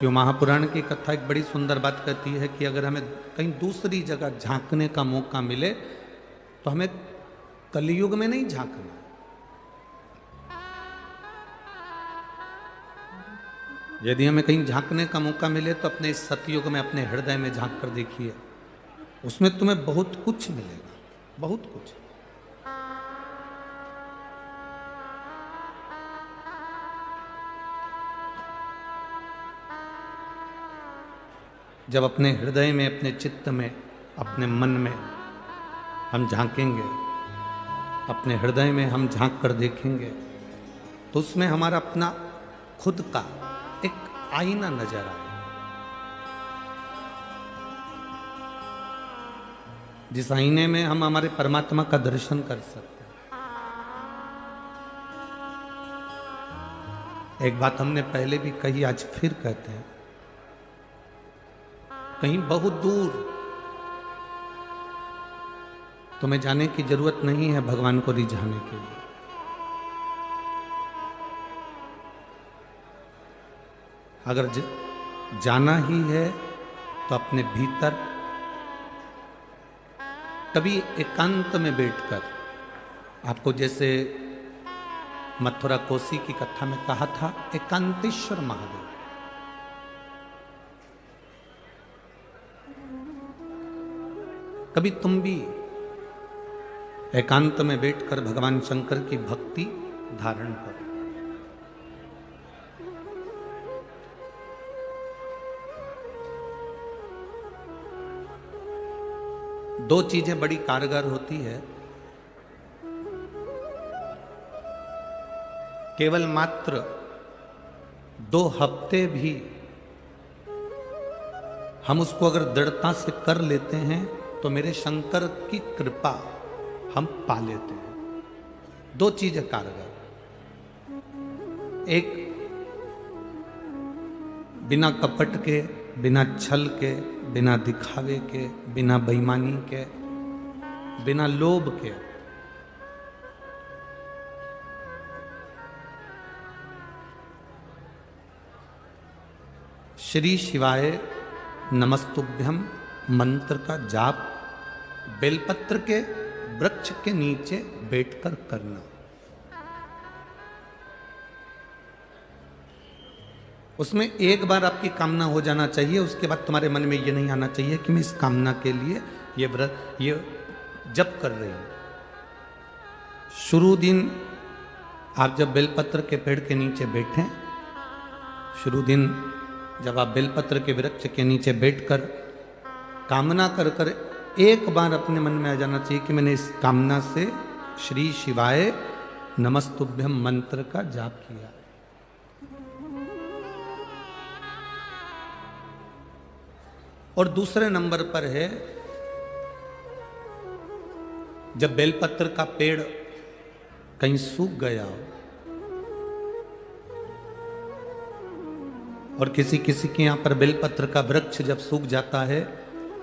जो महापुराण की कथा एक बड़ी सुंदर बात कहती है कि अगर हमें कहीं दूसरी जगह झांकने का मौका मिले तो हमें कलयुग में नहीं झांकना। यदि हमें कहीं झांकने का मौका मिले तो अपने इस सतयुग में अपने हृदय में झांक कर देखिए, उसमें तुम्हें बहुत कुछ मिलेगा, बहुत कुछ। जब अपने हृदय में, अपने चित्त में, अपने मन में हम झांकेंगे, अपने हृदय में हम झांक कर देखेंगे तो उसमें हमारा अपना खुद का एक आईना नजर आए, जिस आईने में हम हमारे परमात्मा का दर्शन कर सकते हैं। एक बात हमने पहले भी कही, आज फिर कहते हैं, कहीं बहुत दूर तुम्हें जाने की जरूरत नहीं है भगवान को रिझाने के लिए। अगर जाना ही है तो अपने भीतर कभी एकांत में बैठकर, आपको जैसे मथुरा कोसी की कथा में कहा था, एकांतेश्वर महादेव, कभी तुम भी एकांत में बैठकर भगवान शंकर की भक्ति धारण करो। दो चीजें बड़ी कारगर होती है, केवल मात्र 2 हफ्ते भी हम उसको अगर दृढ़ता से कर लेते हैं तो मेरे शंकर की कृपा हम पा लेते हैं। 2 चीजें कारगर, एक बिना कपट के, बिना छल के, बिना दिखावे के, बिना बेईमानी के, बिना लोभ के, श्री शिवाय नमस्तुभ्यम मंत्र का जाप बेलपत्र के वृक्ष के नीचे बैठकर करना। उसमें एक बार आपकी कामना हो जाना चाहिए, उसके बाद तुम्हारे मन में ये नहीं आना चाहिए कि मैं इस कामना के लिए ये व्रत, ये जप कर रही हूं। शुरू दिन आप जब बेलपत्र के पेड़ के नीचे बैठें, शुरू दिन जब आप बेलपत्र के वृक्ष के नीचे बैठकर कामना कर कर एक बार अपने मन में आ जाना चाहिए कि मैंने इस कामना से श्री शिवाय नमस्तुभ्यम मंत्र का जाप किया। और दूसरे नंबर पर है, जब बेलपत्र का पेड़ कहीं सूख गया हो और किसी किसी के यहां पर बेलपत्र का वृक्ष जब सूख जाता है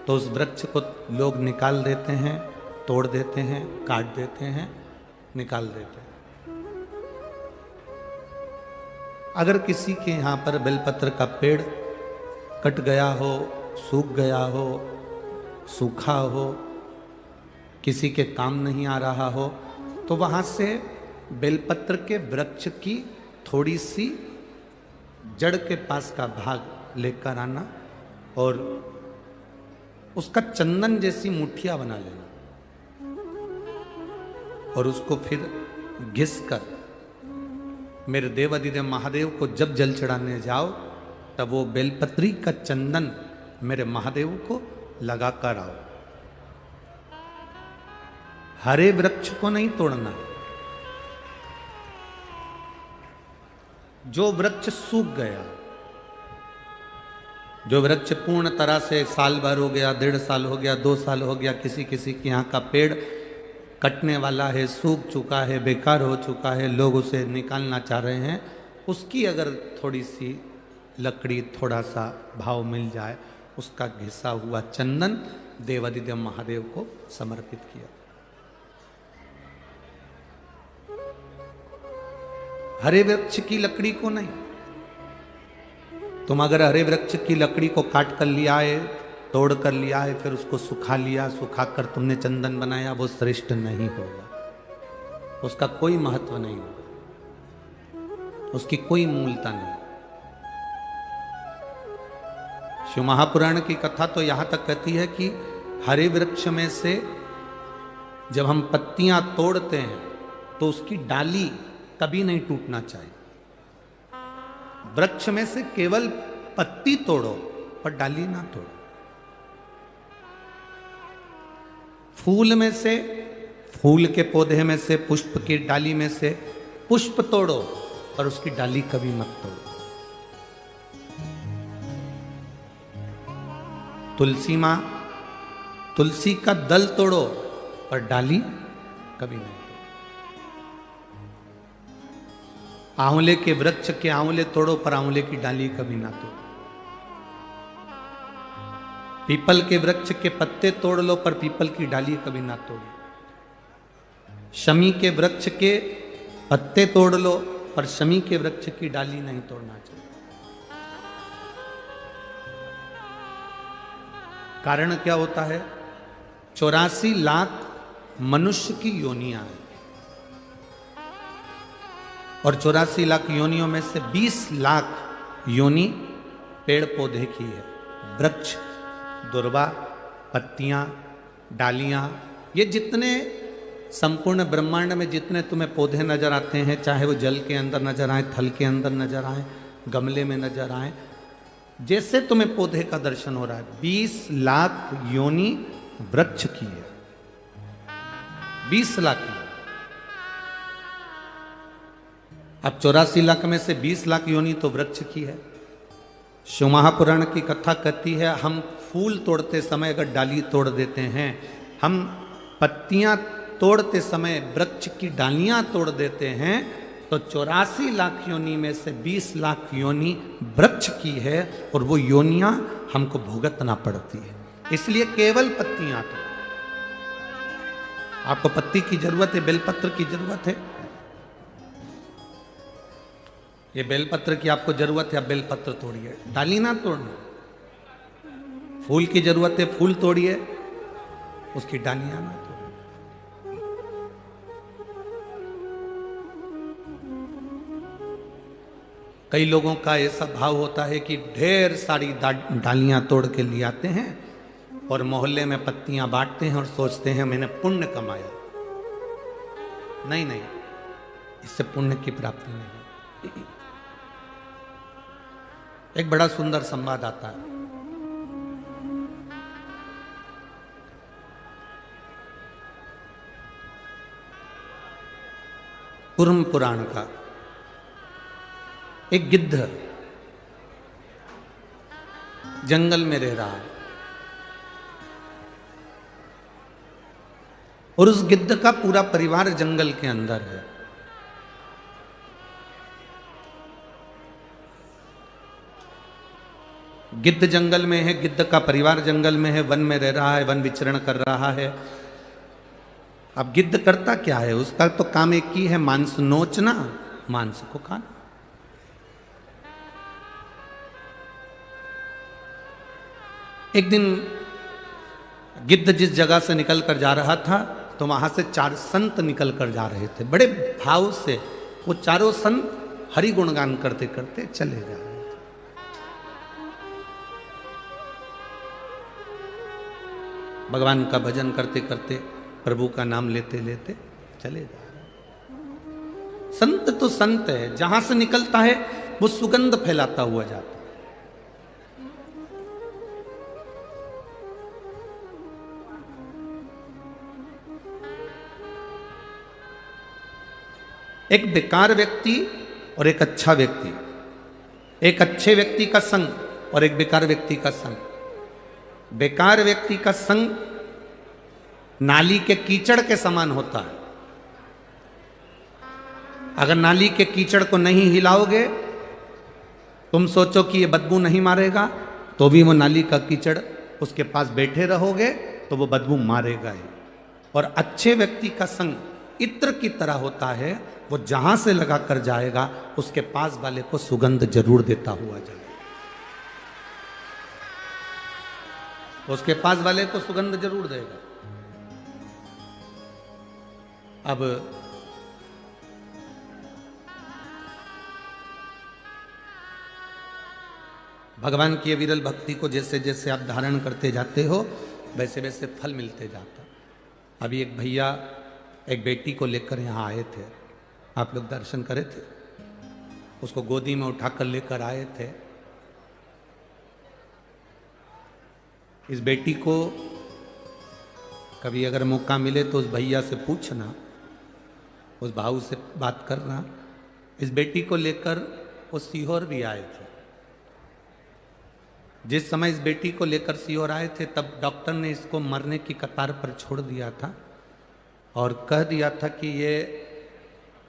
तो उस वृक्ष को लोग निकाल देते हैं, तोड़ देते हैं, काट देते हैं, निकाल देते हैं। अगर किसी के यहां पर बेलपत्र का पेड़ कट गया हो, सूख गया हो, सूखा हो, किसी के काम नहीं आ रहा हो, तो वहां से बेलपत्र के वृक्ष की थोड़ी सी जड़ के पास का भाग लेकर आना और उसका चंदन जैसी मुठिया बना लेना और उसको फिर घिस कर मेरे देवाधिदेव महादेव को जब जल चढ़ाने जाओ तब वो बेलपत्री का चंदन मेरे महादेव को लगा कर आओ। हरे वृक्ष को नहीं तोड़ना, जो वृक्ष सूख गया, जो वृक्ष पूर्ण तरह से साल भर हो गया, 1.5 साल हो गया, 2 साल हो गया, किसी किसी के यहाँ का पेड़ कटने वाला है, सूख चुका है, बेकार हो चुका है, लोग उसे निकालना चाह रहे हैं, उसकी अगर थोड़ी सी लकड़ी, थोड़ा सा भाव मिल जाए, उसका घिसा हुआ चंदन देवाधिदेव महादेव को समर्पित किया। हरे वृक्ष की लकड़ी को नहीं, तुम अगर हरे वृक्ष की लकड़ी को काट कर लिया है, तोड़ कर लिया है, फिर उसको सुखा लिया, सुखा कर तुमने चंदन बनाया, वो श्रेष्ठ नहीं होगा, उसका कोई महत्व नहीं होगा, उसकी कोई मूलता नहीं। शिव महापुराण की कथा तो यहां तक कहती है कि हरे वृक्ष में से जब हम पत्तियां तोड़ते हैं तो उसकी डाली कभी नहीं टूटना चाहिए। वृक्ष में से केवल पत्ती तोड़ो पर डाली ना तोड़ो। फूल में से, फूल के पौधे में से, पुष्प की डाली में से पुष्प तोड़ो पर उसकी डाली कभी मत तोड़ो। तुलसी मां, तुलसी का दल तोड़ो पर डाली कभी नहीं। आंवले के वृक्ष के आंवले तोड़ो पर आंवले की डाली कभी ना तोड़ो। पीपल के वृक्ष के पत्ते तोड़ लो पर पीपल की डाली कभी ना तोड़ो। शमी के वृक्ष के पत्ते तोड़ लो पर शमी के वृक्ष की डाली नहीं तोड़ना चाहिए। कारण क्या होता है? 84 लाख मनुष्य की योनियां हैं और 84 लाख योनियों में से 20 लाख योनि पेड़ पौधे की है। वृक्ष, दुर्वा, पत्तियां, डालियां, ये जितने संपूर्ण ब्रह्मांड में जितने तुम्हें पौधे नजर आते हैं, चाहे वो जल के अंदर नजर आए, थल के अंदर नजर आए, गमले में नजर आए, जैसे तुम्हें पौधे का दर्शन हो रहा है, 20 लाख योनि वृक्ष की है। 20 लाख की। अब 84 लाख में से 20 लाख योनि तो वृक्ष की है। शिव महापुराण की कथा कहती है, हम फूल तोड़ते समय अगर डाली तोड़ देते हैं, हम पत्तियां तोड़ते समय वृक्ष की डालियां तोड़ देते हैं, तो 84 लाख योनि में से 20 लाख योनि वृक्ष की है और वो योनियां हमको भुगतना पड़ती है। इसलिए केवल पत्तियां तो आपको पत्ती की जरूरत है, बेलपत्र की जरूरत है, ये बेलपत्र की आपको जरूरत है, आप बेलपत्र तोड़िए, डाली ना तोड़ना। फूल की जरूरत है, फूल तोड़िए, उसकी डालियां ना तोड़िए। कई लोगों का ऐसा भाव होता है कि ढेर सारी डालियां तोड़ के ले आते हैं और मोहल्ले में पत्तियां बांटते हैं और सोचते हैं मैंने पुण्य कमाया। नहीं नहीं, इससे पुण्य की प्राप्ति नहीं। एक बड़ा सुंदर संवाद आता है। कुर्म पुराण का। एक गिद्ध जंगल में रह रहा है और उस गिद्ध का पूरा परिवार जंगल के अंदर है। गिद्ध जंगल में है, गिद्ध का परिवार जंगल में है, वन में रह रहा है, वन विचरण कर रहा है। अब गिद्ध करता क्या है? उसका तो काम एक ही है, मांस नोचना, मांस को खाना। एक दिन गिद्ध जिस जगह से निकल कर जा रहा था तो वहां से 4 संत निकल कर जा रहे थे। बड़े भाव से वो चारों संत हरि गुणगान करते करते चले जा रहे थे। भगवान का भजन करते करते, प्रभु का नाम लेते लेते चले जा रहे हैं। संत तो संत है, जहां से निकलता है वो सुगंध फैलाता हुआ जाता है। एक बेकार व्यक्ति और एक अच्छा व्यक्ति, एक अच्छे व्यक्ति का संग और एक बेकार व्यक्ति का संग। बेकार व्यक्ति का संग नाली के कीचड़ के समान होता है। अगर नाली के कीचड़ को नहीं हिलाओगे, तुम सोचो कि ये बदबू नहीं मारेगा, तो भी वो नाली का कीचड़ उसके पास बैठे रहोगे तो वो बदबू मारेगा ही। और अच्छे व्यक्ति का संग इत्र की तरह होता है, वो जहां से लगा कर जाएगा उसके पास वाले को सुगंध जरूर देता हुआ जाए। उसके पास वाले को सुगंध जरूर देगा। अब भगवान की विरल भक्ति को जैसे जैसे आप धारण करते जाते हो वैसे वैसे फल मिलते जाता। अभी एक भैया एक बेटी को लेकर यहाँ आए थे, आप लोग दर्शन करे थे, उसको गोदी में उठाकर लेकर आए थे। इस बेटी को कभी अगर मौका मिले तो उस भैया से पूछना, उस भाऊ से बात करना। इस बेटी को लेकर वो सीहोर भी आए थे। जिस समय इस बेटी को लेकर सीहोर आए थे तब डॉक्टर ने इसको मरने की कतार पर छोड़ दिया था और कह दिया था कि ये,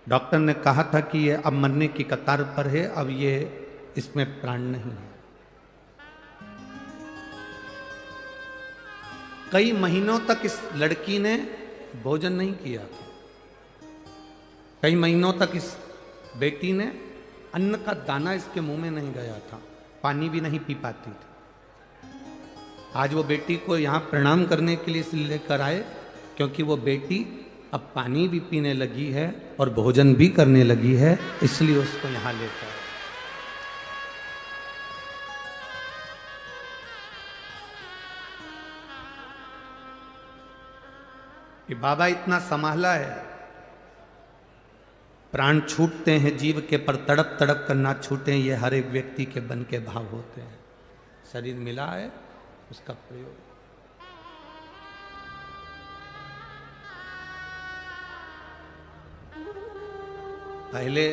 डॉक्टर ने कहा था कि ये अब मरने की कतार पर है, अब ये इसमें प्राण नहीं है। कई महीनों तक इस लड़की ने भोजन नहीं किया था। कई महीनों तक इस बेटी ने अन्न का दाना इसके मुंह में नहीं गया था, पानी भी नहीं पी पाती थी। आज वो बेटी को यहाँ प्रणाम करने के लिए इसलिए लेकर आए क्योंकि वो बेटी अब पानी भी पीने लगी है और भोजन भी करने लगी है, इसलिए उसको यहाँ लेकर आए। कि बाबा इतना संभाला है, प्राण छूटते हैं जीव के पर तड़प तड़प कर ना छूटे, ये हर एक व्यक्ति के मन के भाव होते हैं। शरीर मिला है उसका प्रयोग। पहले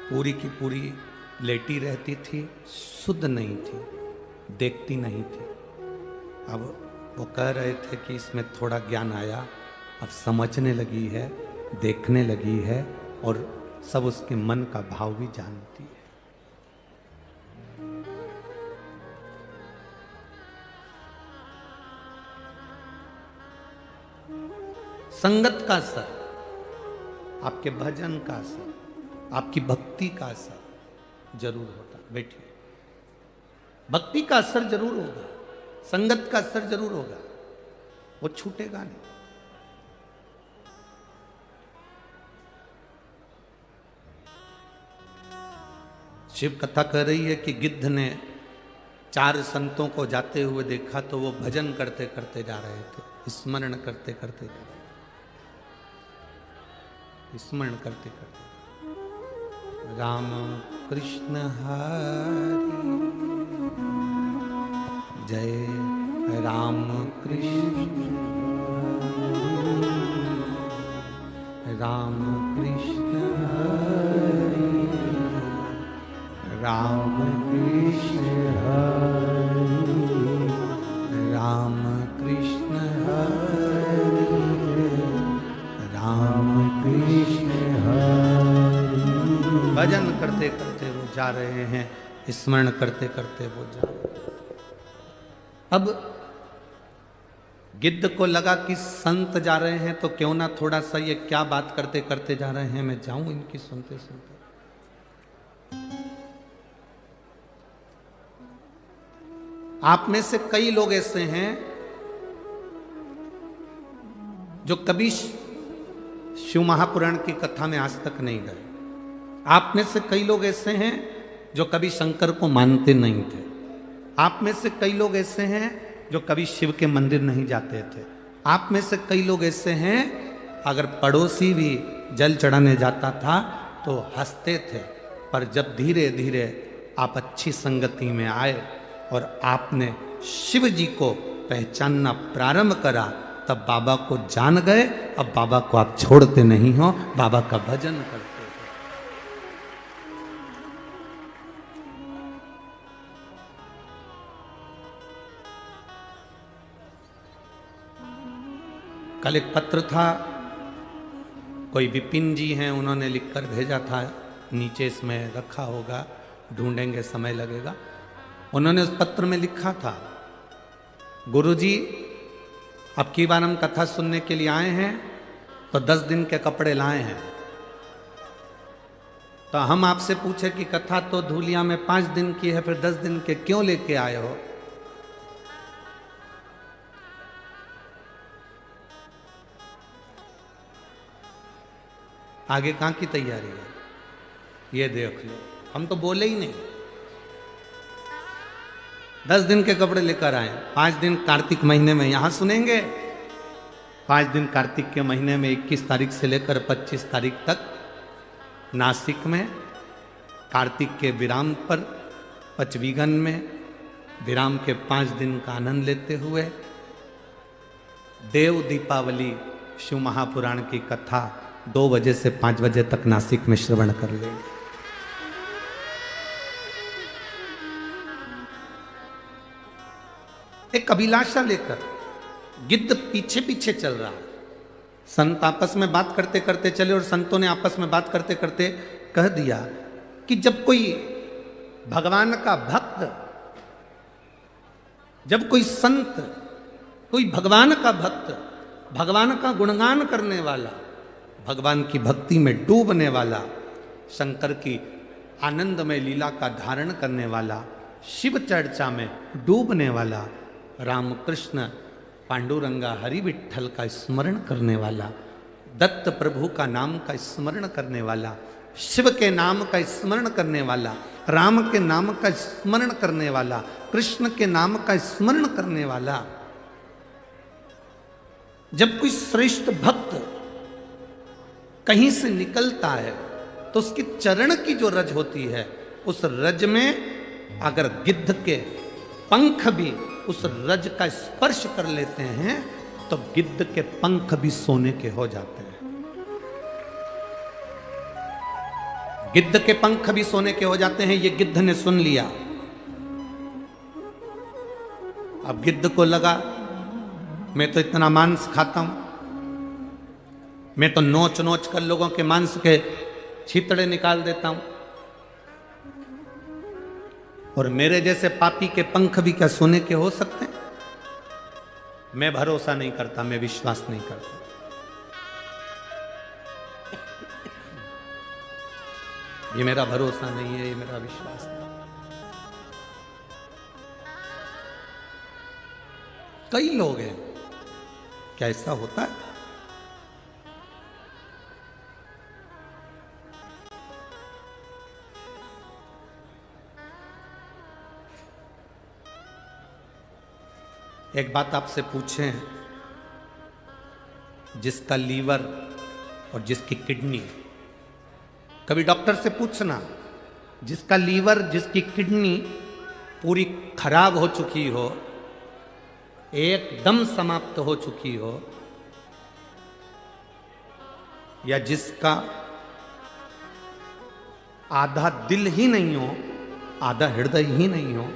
पूरी की पूरी लेटी रहती थी, शुद्ध नहीं थी, देखती नहीं थी। अब वो कह रहे थे कि इसमें थोड़ा ज्ञान आया, अब समझने लगी है, देखने लगी है और सब उसके मन का भाव भी जानती है। संगत का असर, आपके भजन का असर, आपकी भक्ति का असर जरूर होता। बैठिए, भक्ति का असर जरूर होगा, संगत का असर जरूर होगा, वो छूटेगा नहीं। शिव कथा कह रही है कि गिद्ध ने 4 संतों को जाते हुए देखा तो वो भजन करते करते जा रहे थे, स्मरण करते करते, स्मरण करते करते। राम कृष्ण हरि जय राम कृष्ण, राम कृष्ण हरि राम कृष्ण हरि राम कृष्ण हरि राम कृष्ण हरि। भजन करते करते वो जा रहे हैं, स्मरण करते करते वो जा रहे हैं। अब गिद्ध को लगा कि संत जा रहे हैं तो क्यों ना थोड़ा सा ये क्या बात करते करते जा रहे हैं, मैं जाऊं इनकी सुनते सुनते। आप में से कई लोग ऐसे हैं जो कभी शिव महापुराण की कथा में आज तक नहीं गए। आप में से कई लोग ऐसे हैं जो कभी शंकर को मानते नहीं थे। आप में से कई लोग ऐसे हैं जो कभी शिव के मंदिर नहीं जाते थे। आप में से कई लोग ऐसे हैं अगर पड़ोसी भी जल चढ़ाने जाता था तो हंसते थे, पर जब धीरे धीरे आप अच्छी संगति में आए और आपने शिव जी को पहचानना प्रारंभ करा तब बाबा को जान गए। अब बाबा को आप छोड़ते नहीं हो, बाबा का भजन करते हो। कल एक पत्र था, कोई विपिन जी हैं, उन्होंने लिखकर भेजा था, नीचे इसमें रखा होगा, ढूंढेंगे समय लगेगा। उन्होंने उस पत्र में लिखा था, गुरुजी अब की बार हम कथा सुनने के लिए आए हैं तो 10 दिन के कपड़े लाए हैं। तो हम आपसे पूछे कि कथा तो धूलिया में 5 दिन की है, फिर 10 दिन के क्यों लेके आए हो? आगे कहाँ की तैयारी है? ये देख लो, हम तो बोले ही नहीं। 10 दिन के कपड़े लेकर आए, 5 दिन कार्तिक महीने में यहां सुनेंगे, 5 दिन कार्तिक के महीने में 21 तारीख से लेकर 25 तारीख तक नासिक में कार्तिक के विराम पर पचवीगन में विराम के 5 दिन का आनंद लेते हुए देव दीपावली शिव महापुराण की कथा 2 बजे से 5 बजे तक नासिक में श्रवण कर लेंगे। एक अभिलाषा लेकर गिद्ध पीछे पीछे चल रहा है। संत आपस में बात करते करते चले और संतों ने आपस में बात करते करते कह दिया कि जब कोई भगवान का भक्त, जब कोई संत, कोई भगवान का भक्त, भगवान का गुणगान करने वाला, भगवान की भक्ति में डूबने वाला, शंकर की आनंदमय लीला का धारण करने वाला, शिव चर्चा में डूबने वाला, रामकृष्ण पांडुरंगा हरि विठ्ठल का स्मरण करने वाला, दत्त प्रभु का नाम का स्मरण करने वाला, शिव के नाम का स्मरण करने वाला, राम के नाम का स्मरण करने वाला, कृष्ण के नाम का स्मरण करने वाला, जब कोई श्रेष्ठ भक्त कहीं से निकलता है तो उसके चरण की जो रज होती है, उस रज में अगर गिद्ध के पंख भी उस रज का स्पर्श कर लेते हैं तो गिद्ध के पंख भी सोने के हो जाते हैं। गिद्ध के पंख भी सोने के हो जाते हैं। ये गिद्ध ने सुन लिया। अब गिद्ध को लगा मैं तो इतना मांस खाता हूं, मैं तो नोच नोच कर लोगों के मांस के छितड़े निकाल देता हूं, और मेरे जैसे पापी के पंख भी क्या सोने के हो सकते हैं? मैं भरोसा नहीं करता, मैं विश्वास नहीं करता। ये मेरा भरोसा नहीं है, ये मेरा विश्वास नहीं। कई लोग हैं, क्या ऐसा होता है? एक बात आपसे पूछें, जिसका लीवर और जिसकी किडनी, कभी डॉक्टर से पूछना, जिसका लीवर जिसकी किडनी पूरी खराब हो चुकी हो, एकदम समाप्त हो चुकी हो, या जिसका आधा दिल ही नहीं हो, आधा हृदय ही नहीं हो,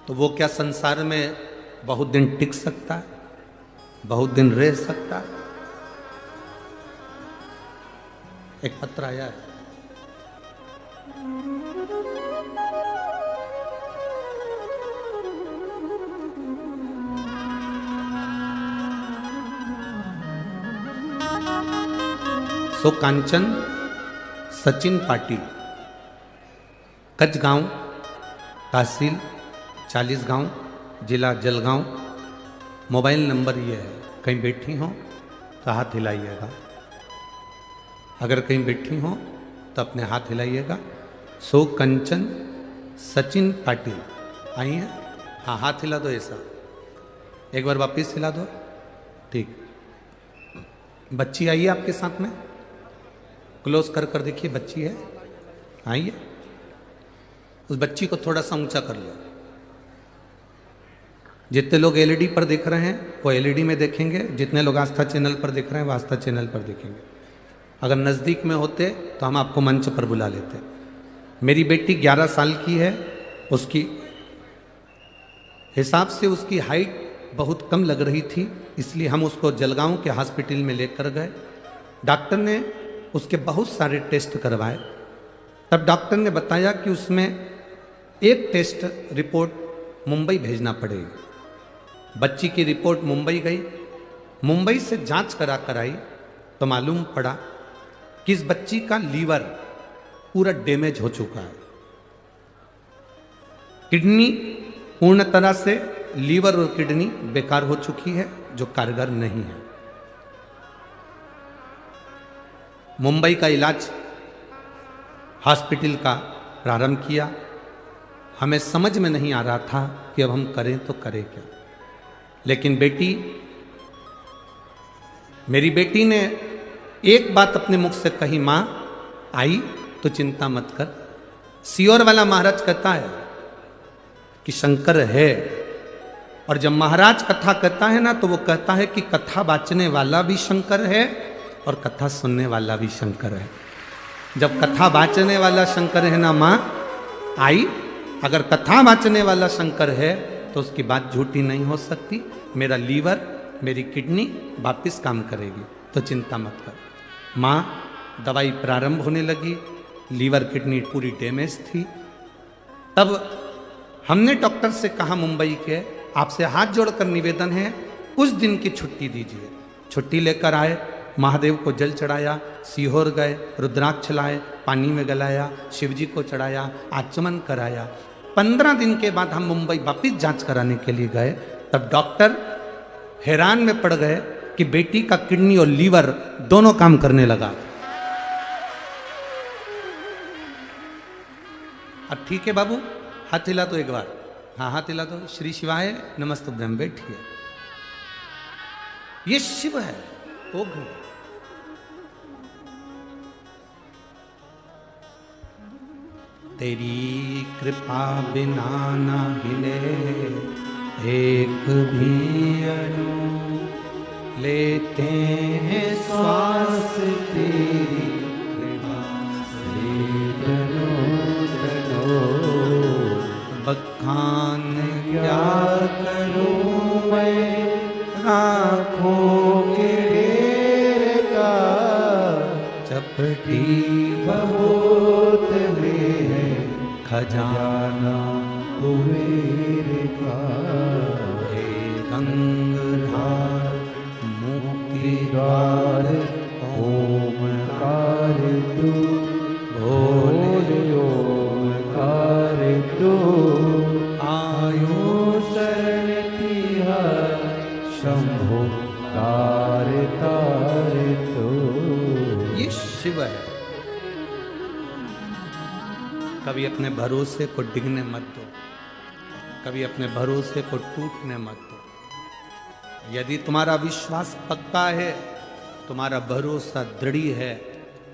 तो वो क्या संसार में बहुत दिन टिक सकता है? बहुत दिन रह सकता है? एक पत्र आया है, सो कांचन सचिन पाटिल, कचगांव, तहसील 40 गांव, जिला जलगांव। मोबाइल नंबर ये है, कहीं बैठी हो तो हाथ हिलाइएगा, अगर कहीं बैठी हो तो अपने हाथ हिलाइएगा। सो कंचन सचिन पाटिल आई है? हाँ, हाथ हिला दो ऐसा, एक बार वापिस हिला दो। ठीक, बच्ची आई है आपके साथ में? क्लोज कर कर देखिए, बच्ची है, आई है? उस बच्ची को थोड़ा सा ऊंचा कर लो। जितने लोग एलईडी पर देख रहे हैं वो एलईडी में देखेंगे, जितने लोग आस्था चैनल पर देख रहे हैं वो आस्था चैनल पर देखेंगे। अगर नज़दीक में होते तो हम आपको मंच पर बुला लेते। मेरी बेटी 11 साल की है, उसकी हिसाब से उसकी हाइट बहुत कम लग रही थी, इसलिए हम उसको जलगांव के हॉस्पिटल में लेकर गए। डॉक्टर ने उसके बहुत सारे टेस्ट करवाए, तब डॉक्टर ने बताया कि उसमें एक टेस्ट रिपोर्ट मुंबई भेजना पड़ेगी। बच्ची की रिपोर्ट मुंबई गई, मुंबई से जांच करा कर आई तो मालूम पड़ा कि इस बच्ची का लीवर पूरा डैमेज हो चुका है, किडनी पूर्ण तरह से लीवर और किडनी बेकार हो चुकी है, जो कारगर नहीं है। मुंबई का इलाज हॉस्पिटल का प्रारंभ किया। हमें समझ में नहीं आ रहा था कि अब हम करें तो करें क्या। लेकिन मेरी बेटी ने एक बात अपने मुख से कही, मां आई तो चिंता मत कर। सियोर वाला महाराज कहता है कि शंकर है, और जब महाराज कथा कहता है ना, तो वो कहता है कि कथा बाचने वाला भी शंकर है और कथा सुनने वाला भी शंकर है। जब कथा बाचने वाला शंकर है ना मां आई, अगर कथा बाचने वाला शंकर है तो उसकी बात झूठी नहीं हो सकती। मेरा लीवर, मेरी किडनी वापिस काम करेगी, तो चिंता मत कर। मां, दवाई प्रारंभ होने लगी। लीवर किडनी पूरी डैमेज थी। तब हमने डॉक्टर से कहा, मुंबई के, आपसे हाथ जोड़कर निवेदन है, उस दिन की छुट्टी दीजिए। छुट्टी लेकर आए, महादेव को जल चढ़ाया, सीहोर गए, रुद्राक्ष लाए, पानी में गलाया, शिवजी को चढ़ाया, आचमन कराया। 15 दिन के बाद हम मुंबई वापिस जांच कराने के लिए गए। तब डॉक्टर हैरान में पड़ गए कि बेटी का किडनी और लीवर दोनों काम करने लगा। अब ठीक है बाबू, हाथ हिला दो एक बार। हाँ, हाथ हिला दो। श्री शिवाय नमस्तुभ्यं। बैठिए। ये शिव है, ओघ। तेरी कृपा बिना ना हिले एक भी अणु, लेते हैं श्वास तेरी कृपा से तनो तनो। बखान क्या करूं मैं आँखों के ढेर का, चपटी बहुत में है खजाना कुबेर का। हे गंगाधार मुक्ति द्वार ओमकार तू, भोले ओमकार तू। आयो शरण तिहार शंभो तार तार तो। ये शिव है। कभी अपने भरोसे को डिगने मत दो, कभी अपने भरोसे को टूटने मत दो। यदि तुम्हारा विश्वास पक्का है, तुम्हारा भरोसा दृढ़ है,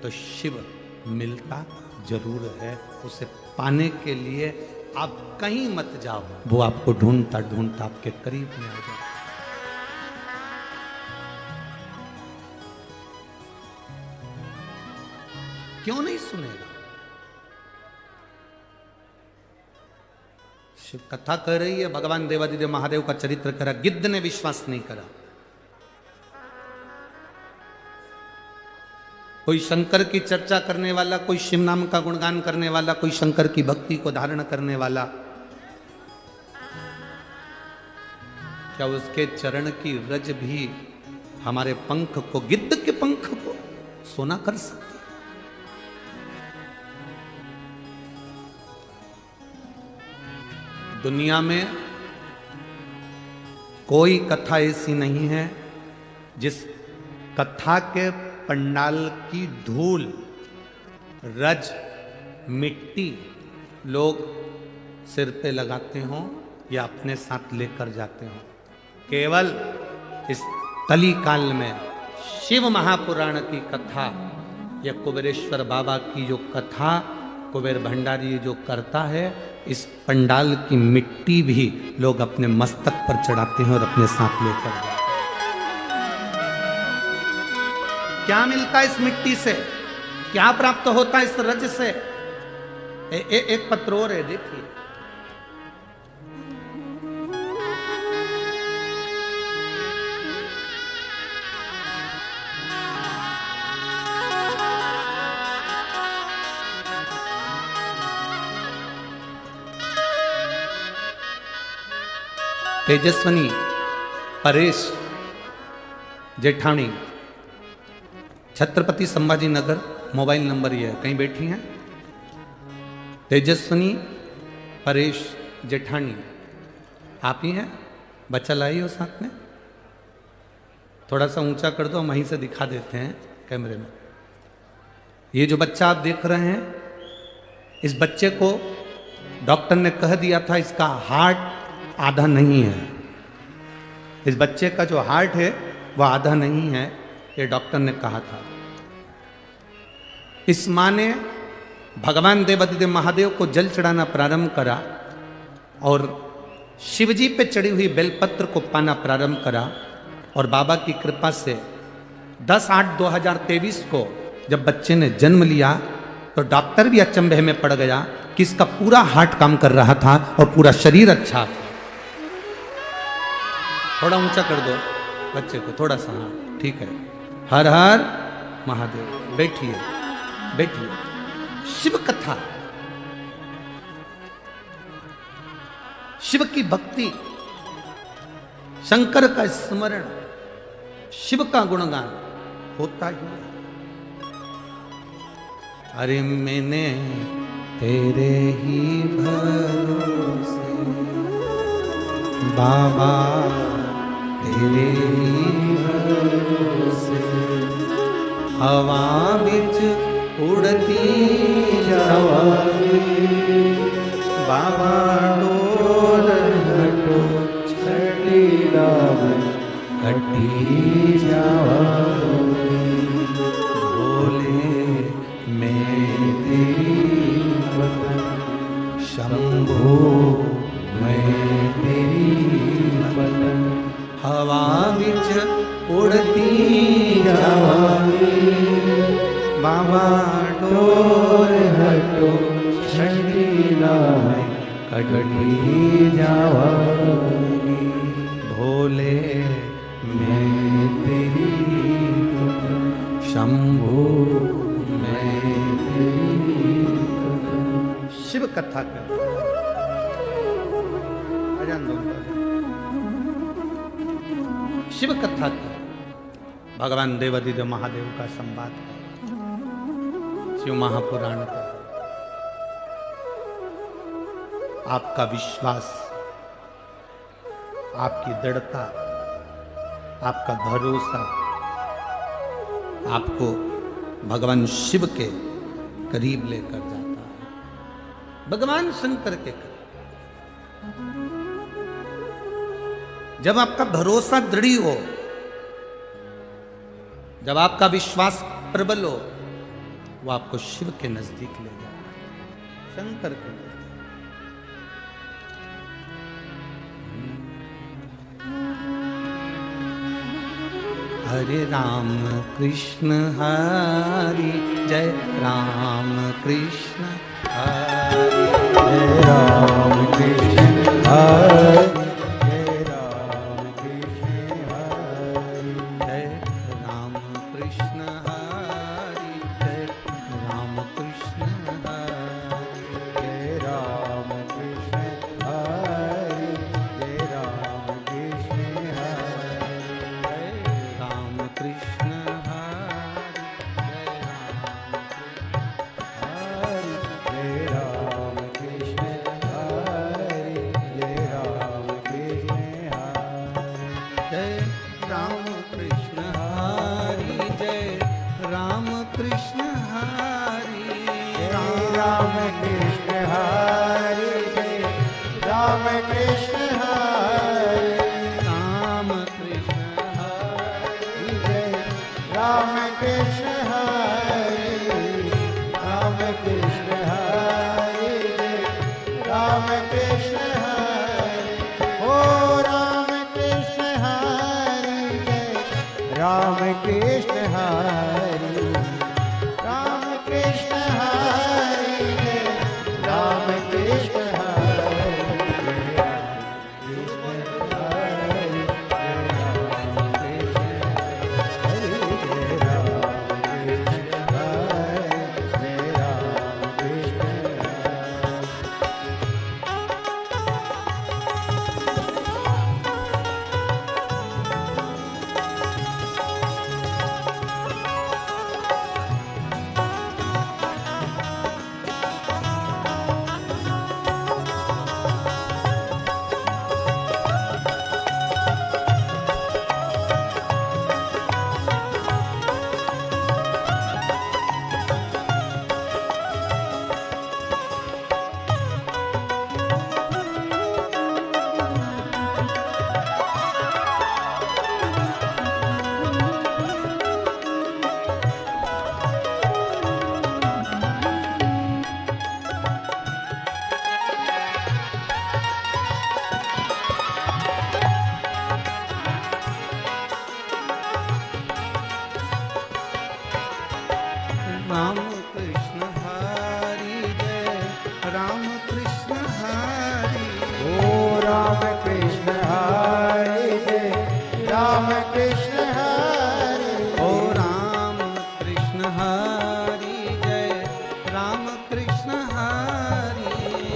तो शिव मिलता जरूर है। उसे पाने के लिए आप कहीं मत जाओ, वो आपको ढूंढता ढूंढता आपके करीब में आ जाए। क्यों नहीं सुनेगा? शिव कथा कर रही है, भगवान देवादिदेव महादेव का चरित्र करा, गिद्ध ने विश्वास नहीं करा। कोई शंकर की चर्चा करने वाला, कोई शिव नाम का गुणगान करने वाला, कोई शंकर की भक्ति को धारण करने वाला, क्या उसके चरण की रज भी हमारे पंख को, गिद्ध के पंख को सोना कर सकती? दुनिया में कोई कथा ऐसी नहीं है जिस कथा के पंडाल की धूल, रज, मिट्टी लोग सिर पे लगाते हों या अपने साथ लेकर जाते हों। केवल इस कली काल में शिव महापुराण की कथा या कुबेरेश्वर बाबा की जो कथा कुबेर भंडारी जो करता है, इस पंडाल की मिट्टी भी लोग अपने मस्तक पर चढ़ाते हैं और अपने साथ लेकर जाते हैं। क्या मिलता है इस मिट्टी से? क्या प्राप्त होता है इस रज से? एक पत्र और है, देखिए। तेजस्वनी परेश जेठानी, छत्रपति संभाजी नगर, मोबाइल नंबर ये है, कहीं बैठी हैं। तेजस्वनी परेश जेठानी, आप ही हैं? बच्चा लाई हो साथ में, थोड़ा सा ऊंचा कर दो, हम वहीं से दिखा देते हैं कैमरे में। ये जो बच्चा आप देख रहे हैं, इस बच्चे को डॉक्टर ने कह दिया था इसका हार्ट आधा नहीं है। इस बच्चे का जो हार्ट है वह आधा नहीं है, ये डॉक्टर ने कहा था। इस मां ने भगवान देवादिदेव महादेव को जल चढ़ाना प्रारंभ करा और शिवजी पे चढ़ी हुई बेलपत्र को पाना प्रारंभ करा। और बाबा की कृपा से 10/8/2023 को जब बच्चे ने जन्म लिया तो डॉक्टर भी अचंभे में पड़ गया कि इसका पूरा हार्ट काम कर रहा था और पूरा शरीर अच्छा था। थोड़ा ऊंचा कर दो बच्चे को, थोड़ा सा, हाँ ठीक है। हर हर महादेव। बैठिए बैठिए। शिव कथा, शिव की भक्ति, शंकर का स्मरण, शिव का गुणगान होता ही है। अरे मैंने तेरे ही भरोसे बाबा, तेरे ही भरोसे हवा बिच उड़ती जावांगी बाबा, डोर हटो छड़ी लावे कटी जावांगी। भोले मैं तेरी बतन, शंभो मैं तेरी बतन, हवा बिच उड़ती जावांगी बाबा, डोर हटो छड़ी लावे कटी जावांगी। भोले मैं तेरी बतन, शंभो मैं तेरी बतन। शिव कथा कर शिव कथा कर, भगवान देवादिदेव महादेव का संवाद कर, शिव महापुराण का। आपका विश्वास, आपकी दृढ़ता, आपका भरोसा आपको भगवान शिव के करीब लेकर जाता है, भगवान शंकर के करीब। जब आपका भरोसा दृढ़ हो, जब आपका विश्वास प्रबल हो, वो आपको शिव के नजदीक ले जाता है, शंकर के नजदीक। हरे राम कृष्ण हरि जय राम कृष्ण हरि जय राम कृष्ण हरि राम कृष्ण हरि जय राम कृष्ण हरि। ओ राम कृष्ण हरि जय राम कृष्ण हरि। ओ राम कृष्ण हरि जय राम कृष्ण हरि।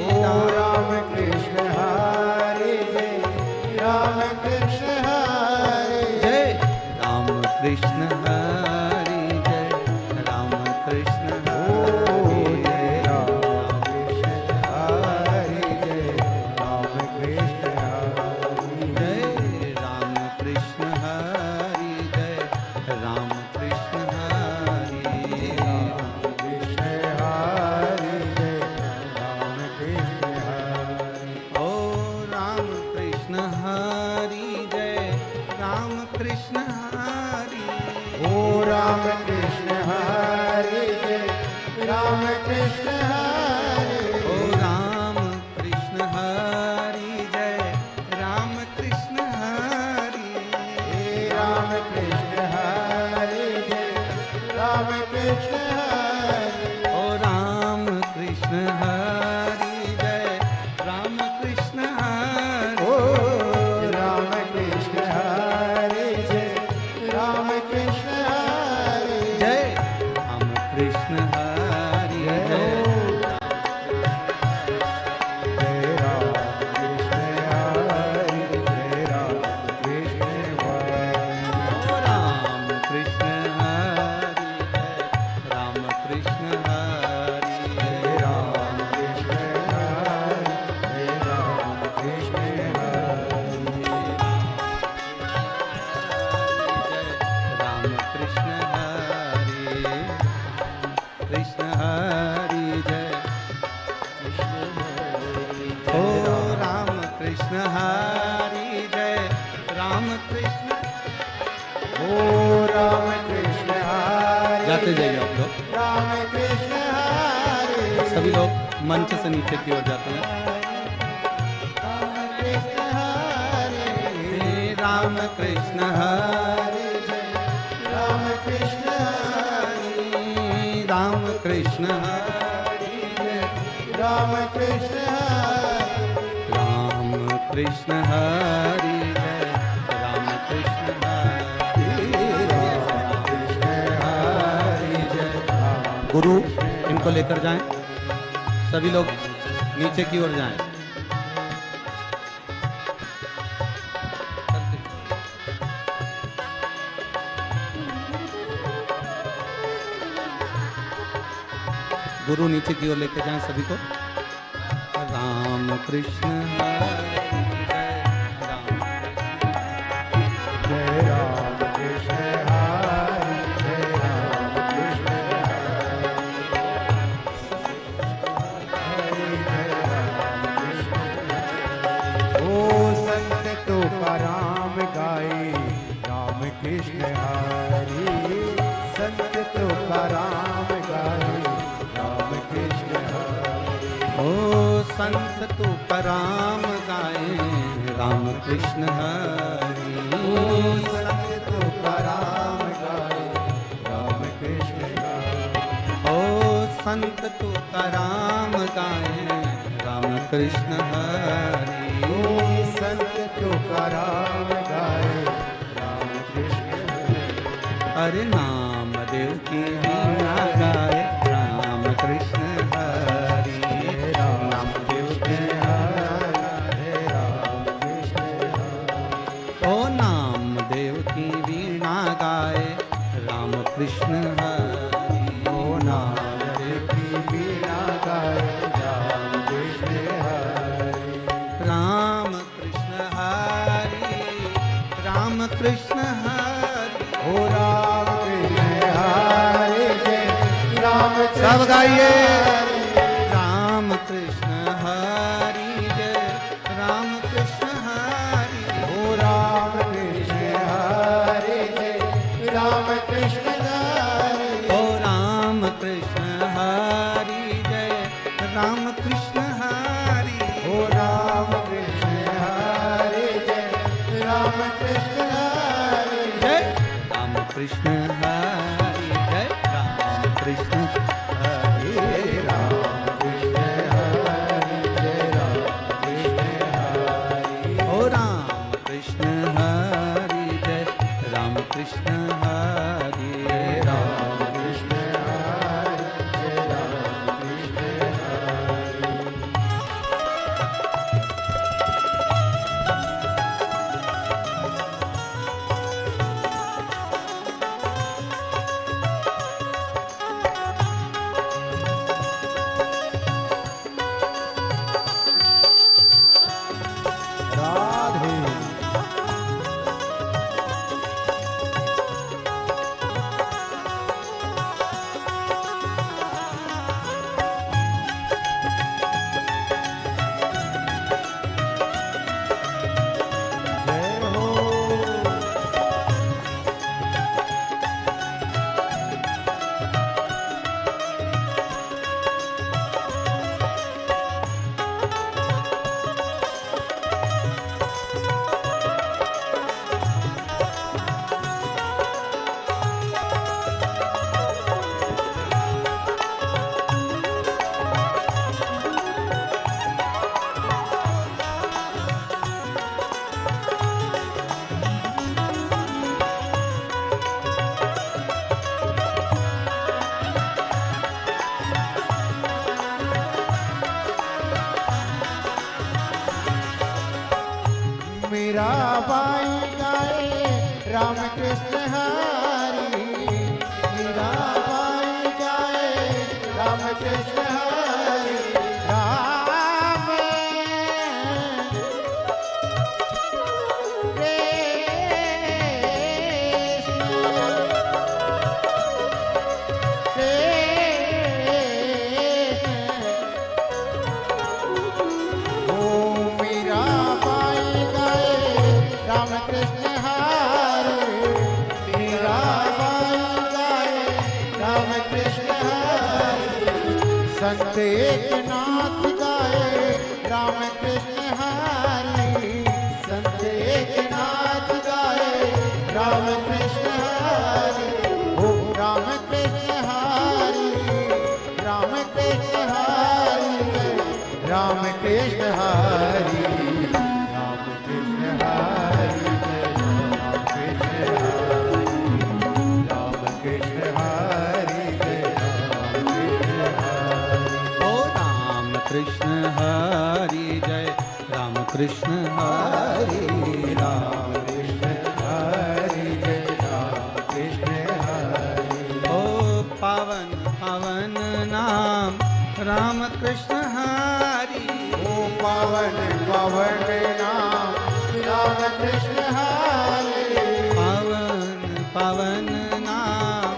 ओ राम कृष्ण हरि जय राम कृष्ण हरि। जय राम कृष्ण हरि जय राम कृष्ण हरि। जय राम कृष्ण हरि जय राम कृष्ण हरि। जय राम कृष्ण हरि जय राम कृष्ण हरि। कृष्ण हरि जय राम कृष्ण हरि। ओ राम कृष्ण हरि जय राम कृष्ण हरि। ओ राम कृष्ण हरि जय राम कृष्ण हरि। ओ राम कृष्ण हरि जय राम कृष्ण हरि। हे राम कृष्ण हरि जय राम कृष्ण हरि। ओ राम कृष्ण हरि जय राम कृष्ण हरि। ओ राम कृष्ण हरि जय राम कृष्ण हरि। जय राम कृष्ण हरि जय जय राम कृष्ण हरि जय राम कृष्ण हरि। ओ राम कृष्ण हरि जय राम कृष्ण हरि। जय राम कृष्ण हरि जय राम कृष्ण हरि। जय राम कृष्ण हरि कृष्ण हरि जय। ओ राम कृष्ण हरि जय राम कृष्ण। ओ राम कृष्ण हरि जाते जाइए आप लोग, राम कृष्ण हरि। सभी लोग मंच से नीचे की ओर जाते हैं। राम कृष्ण हरि हे राम कृष्ण हरि जय राम कृष्ण हरि। राम कृष्ण हरि जय राम कृष्ण हरि। राम कृष्ण हरि जय राम कृष्ण हरि। राम कृष्ण हरि जय राम। गुरु इनको लेकर जाएं, सभी लोग नीचे की ओर जाएं। गुरु नीचे की ओर लेकर जाएं सभी को। राम कृष्ण हरि जय राम। जय राम कृष्ण हरि जय राम कृष्ण हरि जय राम कृष्ण हरि। ओ संत तो का राम गाए राम कृष्ण हरि। संत तो का राम गाए राम कृष्ण हरि। ओ संत तू पराम गाए राम कृष्ण हरि। ओ संत तो का राम गाए राम कृष्ण हरि। ओ संत तू पराम गाए राम कृष्ण हरि। ओ संत तो का राम गाए राम कृष्ण हरि। अरे नाम देव की वीणा गाए राम कृष्ण हरि। नाम देव की हरे राम कृष्ण हरि। ओ नाम देव की वीणा गाए राम कृष्ण हरि। ओ नाम देव की वीणा गाए राम कृष्ण हरि। राम कृष्ण हरि राम कृष्ण हरि। ओ राम कृष्ण हरि कृष्ण हरे राम कृष्ण हरि जय राम कृष्ण हरि ओ राम कृष्ण हरि जय राम कृष्ण हरि राम कृष्ण हरि जय राम कृष्ण हरि राधे जय हो मेरा बाई गाए राम कृष्ण हरि मेरा बाई गाए राम कृष्ण हरि राम कृष्ण ओ मेरा बाई गाए राम कृष्ण हरि मेरा बाई गाए राम कृष्ण हरि संत एकनाथ गाए राम कृष्ण हरि संत एकनाथ गाए राम कृष्ण हरि ओ राम कृष्ण हरि राम कृष्ण हरि राम कृष्ण हरि राम कृष्ण हरि राम कृष्ण हरि ओ राम कृष्ण हरि जय राम कृष्ण हरि राम कृष्ण हरि जय राम कृष्ण हरि ओ पावन पावन नाम राम कृष्ण हरि ओ पावन पावन नाम राम कृष्ण हरि पावन पावन नाम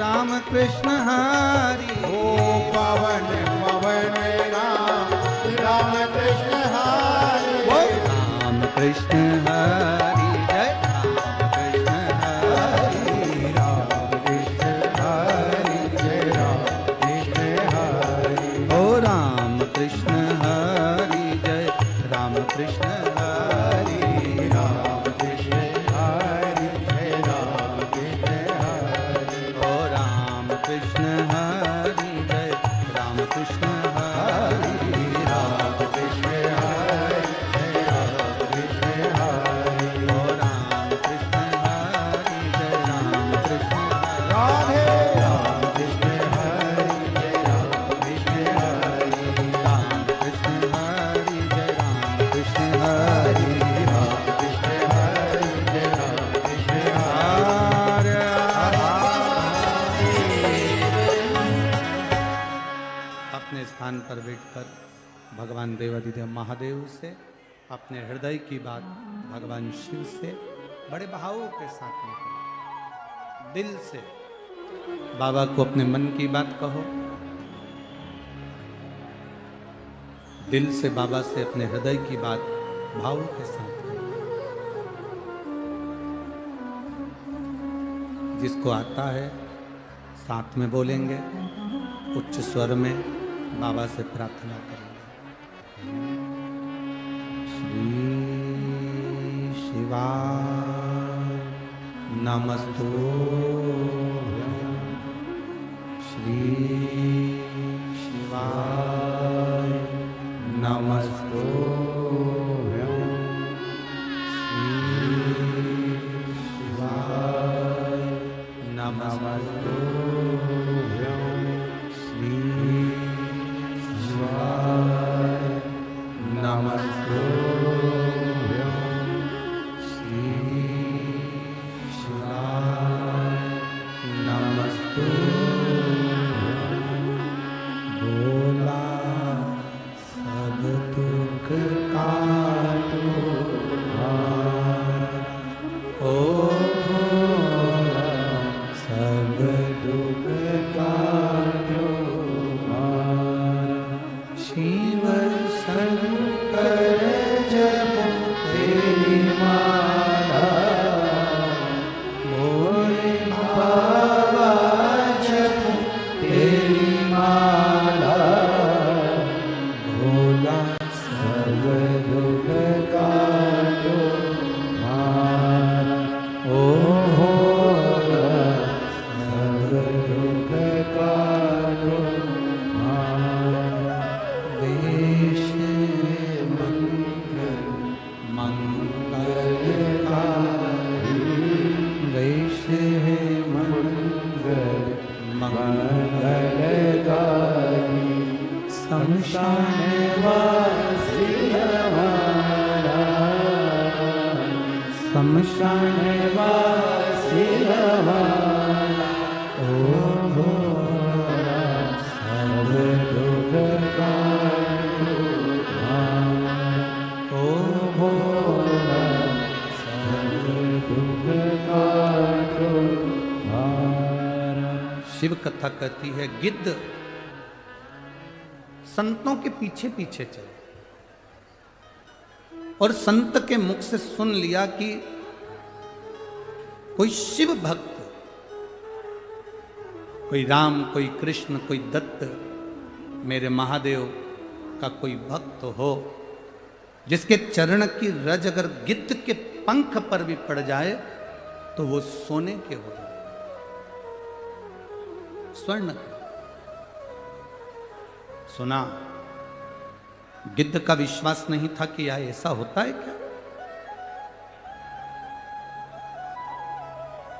राम कृष्ण हरि ओ पावन पावन नाम राम कृष्ण हरि ओ राम कृष्ण हरि जय राम कृष्ण हरि राम कृष्ण हरि जय राम कृष्ण हरि ओ राम कृष्ण हरि जय राम कृष्ण हरि राम कृष्ण हरि जय राम कृष्ण हरि ओ राम कृष्ण हरि जय राम कृष्ण हरि राम कृष्ण हरि जय राम कृष्ण हरि ओ राम कृष्ण हरि जय राम कृष्ण हरि राधे राम कृष्ण हरि जय राम कृष्ण हरि राम कृष्ण हरि जय राम कृष्ण हरि राम कृष्ण हरि जय राम कृष्ण हरि अपने स्थान पर बैठकर भगवान देवाधिदेव महादेव से अपने हृदय की बात भगवान शिव से बड़े भावों के साथ में कहो, दिल से बाबा को अपने मन की बात कहो, दिल से बाबा से अपने हृदय की बात भावों के साथ कहो। जिसको आता है साथ में बोलेंगे, उच्च स्वर में बाबा से प्रार्थना करेंगे। श्री शिवा नमस्तु श्री शिवाय नमस्तुभ्यं। श्री शिवाय नमस्तुभ्यं। श्री शिवाय नमस्तुभ्यं। बोला सब दुख काटो ओ सब दुख काटो शिव शंकर जप तेरी माला भोले बाबा जप तेरी माला भोला सब दुख काटो ओ भोला सब दुख काटो वेश मंगलकारी वेश मंगलकारी शमशान वासी हमारा शमशान वासी हमारा ओ भोला सब दुख काटो ओ भोला सब दुख काटो। शिव कथा कहती है गिद्ध संतों के पीछे पीछे चले और संत के मुख से सुन लिया कि कोई शिव भक्त, कोई राम, कोई कृष्ण, कोई दत्त, मेरे महादेव का कोई भक्त हो जिसके चरण की रज अगर गिद्ध के पंख पर भी पड़ जाए तो वो सोने के हो जाए, स्वर्ण के। सुना गिद्ध का विश्वास नहीं था कि यह ऐसा होता है क्या?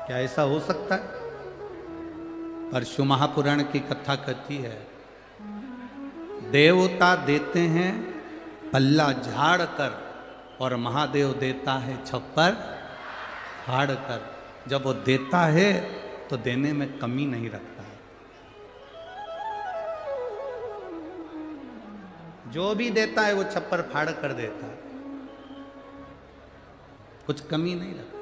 क्या ऐसा हो सकता है? पर शिव महापुराण की कथा कहती है देवता देते हैं पल्ला झाड़ कर और महादेव देता है छप्पर फाड़ कर। जब वो देता है तो देने में कमी नहीं रखता है। जो भी देता है वो छप्पर फाड़ कर देता है, कुछ कमी नहीं रखता।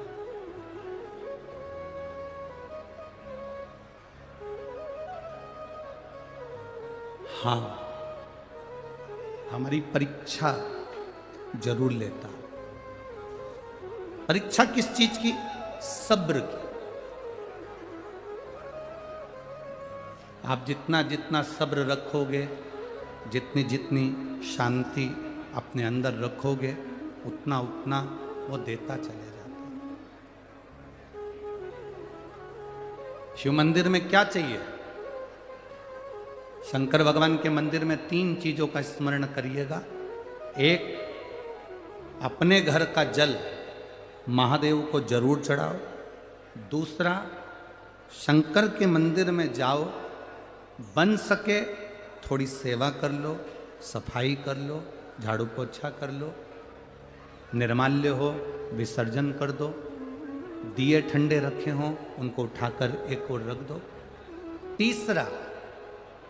हाँ, हमारी परीक्षा जरूर लेता। परीक्षा किस चीज की? सब्र की। आप जितना जितना सब्र रखोगे, जितनी जितनी शांति अपने अंदर रखोगे, उतना उतना वो देता चले जाता है। शिव मंदिर में क्या चाहिए? शंकर भगवान के मंदिर में 3 चीजों का स्मरण करिएगा। एक, अपने घर का जल महादेव को जरूर चढ़ाओ। दूसरा, शंकर के मंदिर में जाओ, बन सके थोड़ी सेवा कर लो, सफाई कर लो, झाड़ू पोछा कर लो, निर्माल्य हो विसर्जन कर दो, दिए ठंडे रखे हों उनको उठाकर एक ओर रख दो। तीसरा,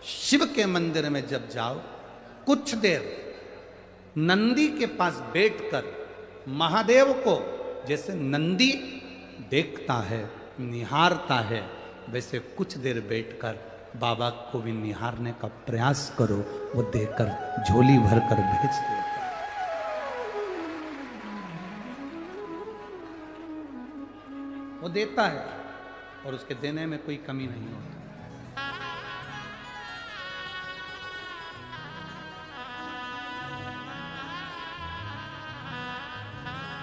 शिव के मंदिर में जब जाओ कुछ देर नंदी के पास बैठकर महादेव को जैसे नंदी देखता है, निहारता है, वैसे कुछ देर बैठकर बाबा को भी निहारने का प्रयास करो। वो देकर झोली भर कर भेज देता। वो देता है और उसके देने में कोई कमी नहीं होती।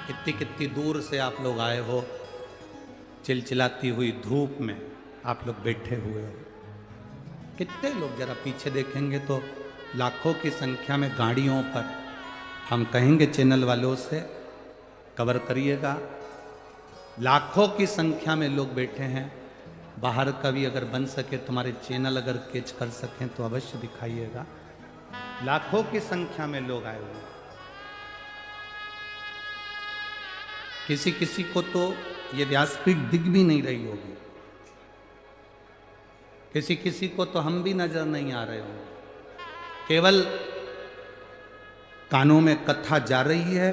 कितनी कितनी दूर से आप लोग आए हो, चिलचिलाती हुई धूप में आप लोग बैठे हुए हो। कितने लोग जरा पीछे देखेंगे तो लाखों की संख्या में गाड़ियों पर, हम कहेंगे चैनल वालों से कवर करिएगा, लाखों की संख्या में लोग बैठे हैं। बाहर का भी अगर बन सके, तुम्हारे चैनल अगर कैच कर सकें तो अवश्य दिखाइएगा। लाखों की संख्या में लोग आए हुए हैं। किसी किसी को तो ये व्यासपीठ दिख भी नहीं रही होगी, किसी किसी को तो हम भी नजर नहीं आ रहे होंगे। केवल कानों में कथा जा रही है,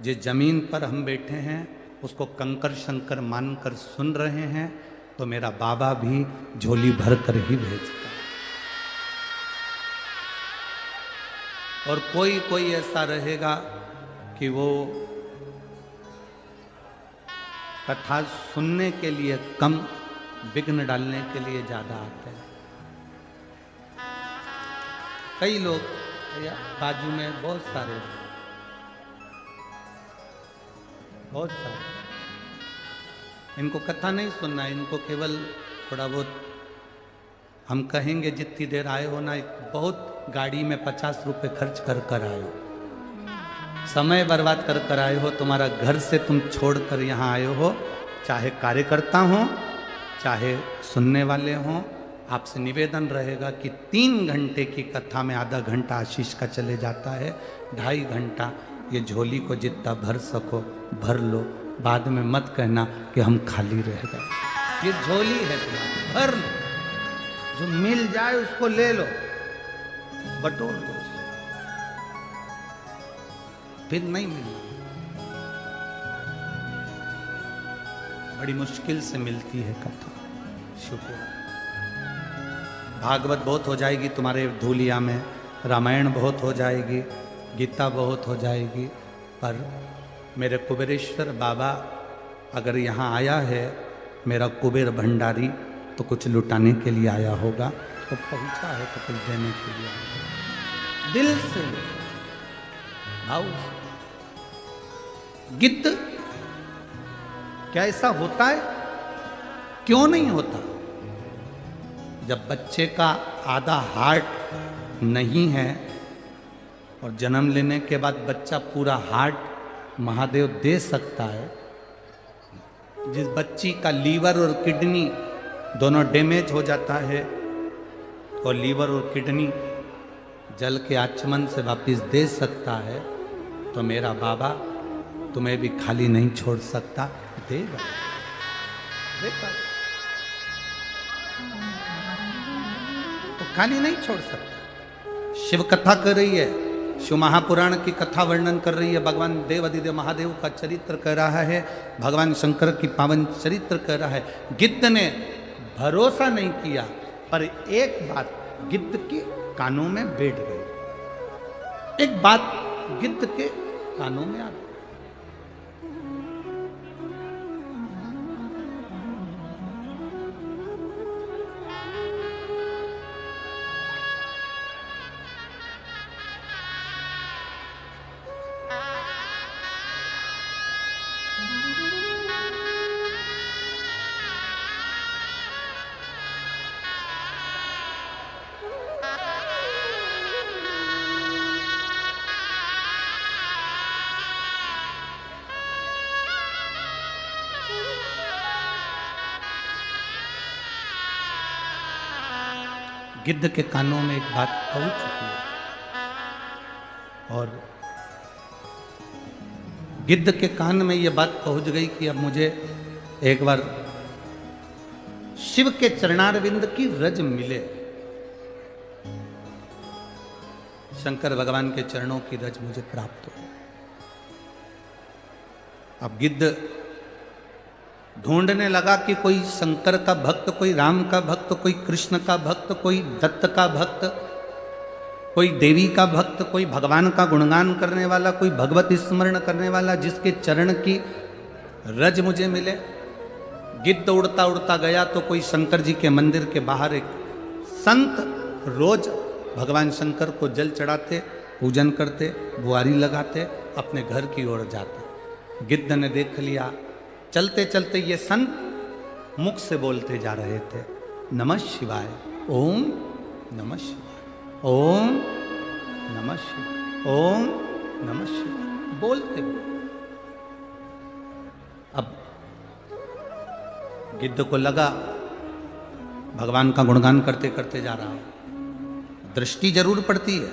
जिस जमीन पर हम बैठे हैं उसको कंकर शंकर मानकर सुन रहे हैं, तो मेरा बाबा भी झोली भर कर ही भेजता है। और कोई कोई ऐसा रहेगा कि वो कथा सुनने के लिए कम, विघ्न डालने के लिए ज्यादा आते हैं। कई लोग बाजू में बहुत सारे, इनको कथा नहीं सुनना, इनको केवल थोड़ा बहुत, हम कहेंगे जितनी देर आए हो ना, बहुत गाड़ी में 50 रुपए खर्च कर कर आए हो, समय बर्बाद कर कर आए हो, तुम्हारा घर से तुम छोड़ कर यहाँ आए हो। चाहे कार्यकर्ता हो चाहे सुनने वाले हों, आपसे निवेदन रहेगा कि 3 घंटे की कथा में आधा घंटा आशीष का चले जाता है, 2.5 घंटा ये झोली को जितना भर सको भर लो। बाद में मत कहना कि हम खाली रह गए। ये झोली है तुम्हारी, भर लो, जो मिल जाए उसको ले लो, बटोर दो, फिर नहीं मिलना। बड़ी मुश्किल से मिलती है कथा। शुक्र, भागवत बहुत हो जाएगी तुम्हारे धूलिया में, रामायण बहुत हो जाएगी, गीता बहुत हो जाएगी, पर मेरे कुबेरेश्वर बाबा अगर यहाँ आया है, मेरा कुबेर भंडारी, तो कुछ लुटाने के लिए आया होगा, तो पहुंचा है तो कुछ देने के लिए आया होगा। दिल से, भाव से। गिद्ध क्या ऐसा होता है? क्यों नहीं होता? जब बच्चे का आधा हार्ट नहीं है और जन्म लेने के बाद बच्चा पूरा हार्ट महादेव दे सकता है, जिस बच्ची का लीवर और किडनी दोनों डैमेज हो जाता है और लीवर और किडनी जल के आचमन से वापस दे सकता है, तो मेरा बाबा तुम्हें भी खाली नहीं छोड़ सकता, देगा, देगा, तो खाली नहीं छोड़ सकता। शिव कथा कर रही है, शिव महापुराण की कथा वर्णन कर रही है, भगवान देव अधिदेव महादेव का चरित्र कह रहा है, भगवान शंकर की पावन चरित्र कह रहा है। गिद्ध ने भरोसा नहीं किया, पर एक बात गिद्ध के कानों में बैठ गई, एक बात गिद्ध के कानों में आ गई। गिद्ध के कानों में एक बात पहुंच चुकी है, और गिद्ध के कान में यह बात पहुंच गई कि अब मुझे एक बार शिव के चरणारविंद की रज मिले, शंकर भगवान के चरणों की रज मुझे प्राप्त हो। अब गिद्ध ढूंढने लगा कि कोई शंकर का भक्त, कोई राम का भक्त, कोई कृष्ण का भक्त, कोई दत्त का भक्त, कोई देवी का भक्त, कोई भगवान का गुणगान करने वाला, कोई भगवत स्मरण करने वाला, जिसके चरण की रज मुझे मिले। गिद्ध उड़ता उड़ता गया तो कोई शंकर जी के मंदिर के बाहर एक संत रोज भगवान शंकर को जल चढ़ाते, पूजन करते, बुआरी लगाते, अपने घर की ओर जाते। गिद्ध ने देख लिया, चलते चलते ये संत मुख से बोलते जा रहे थे, नमः शिवाय ओम नमः शिवाय, ओम नमः शिवाय, ओम नमः शिवाय बोलते हो। अब गिद्ध को लगा भगवान का गुणगान करते करते जा रहा हूं, दृष्टि जरूर पड़ती है।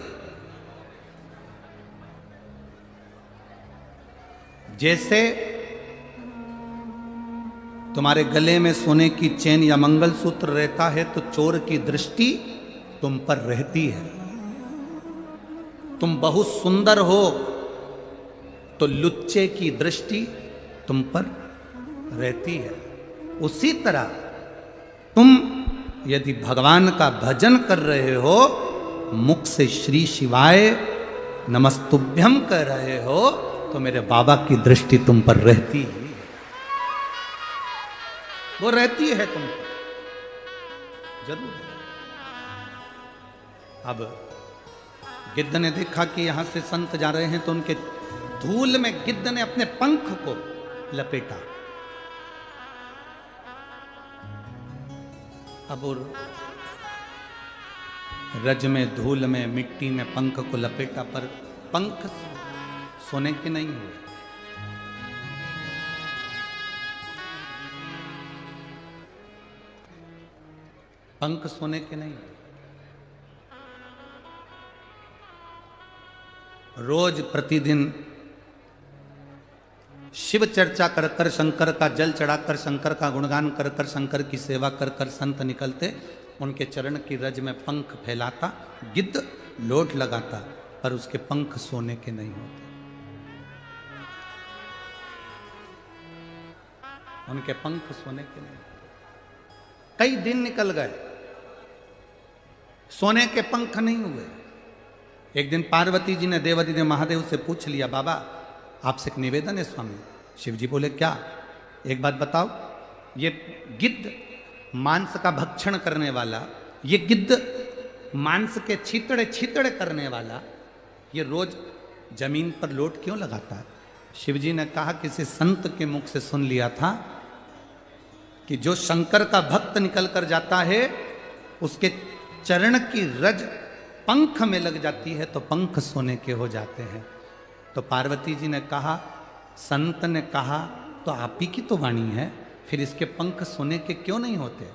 जैसे तुम्हारे गले में सोने की चेन या मंगलसूत्र रहता है तो चोर की दृष्टि तुम पर रहती है। तुम बहुत सुंदर हो तो लुच्चे की दृष्टि तुम पर रहती है। उसी तरह तुम यदि भगवान का भजन कर रहे हो, मुख से श्री शिवाय नमस्तुभ्यम कर रहे हो, तो मेरे बाबा की दृष्टि तुम पर रहती है, वो रहती है तुम पर जरूर। अब गिद्ध ने देखा कि यहां से संत जा रहे हैं तो उनके धूल में गिद्ध ने अपने पंख को लपेटा। अब रज में, धूल में, मिट्टी में पंख को लपेटा, पर पंख सोने के नहीं हुए। पंख सोने के नहीं। रोज प्रतिदिन शिव चर्चा कर कर, शंकर का जल चढ़ाकर, शंकर का गुणगान कर कर, शंकर की सेवा कर कर संत निकलते, उनके चरण की रज में पंख फैलाता, गिद्ध लोट लगाता, पर उसके पंख सोने के नहीं होते। उनके पंख सोने के नहीं। कई दिन निकल गए, सोने के पंख नहीं हुए। एक दिन पार्वती जी ने देवादिदेव महादेव से पूछ लिया, बाबा आपसे एक निवेदन है स्वामी। शिव जी बोले क्या? एक बात बताओ, ये गिद्ध मांस का भक्षण करने वाला, ये गिद्ध मांस के छीतड़े छीतड़े करने वाला, ये रोज जमीन पर लोट क्यों लगाता है? शिव जी ने कहा, किसी संत के मुख से सुन लिया था कि जो शंकर का भक्त निकल कर जाता है, उसके चरण की रज पंख में लग जाती है तो पंख सोने के हो जाते हैं। तो पार्वती जी ने कहा, संत ने कहा तो आप ही की तो वाणी है, फिर इसके पंख सोने के क्यों नहीं होते?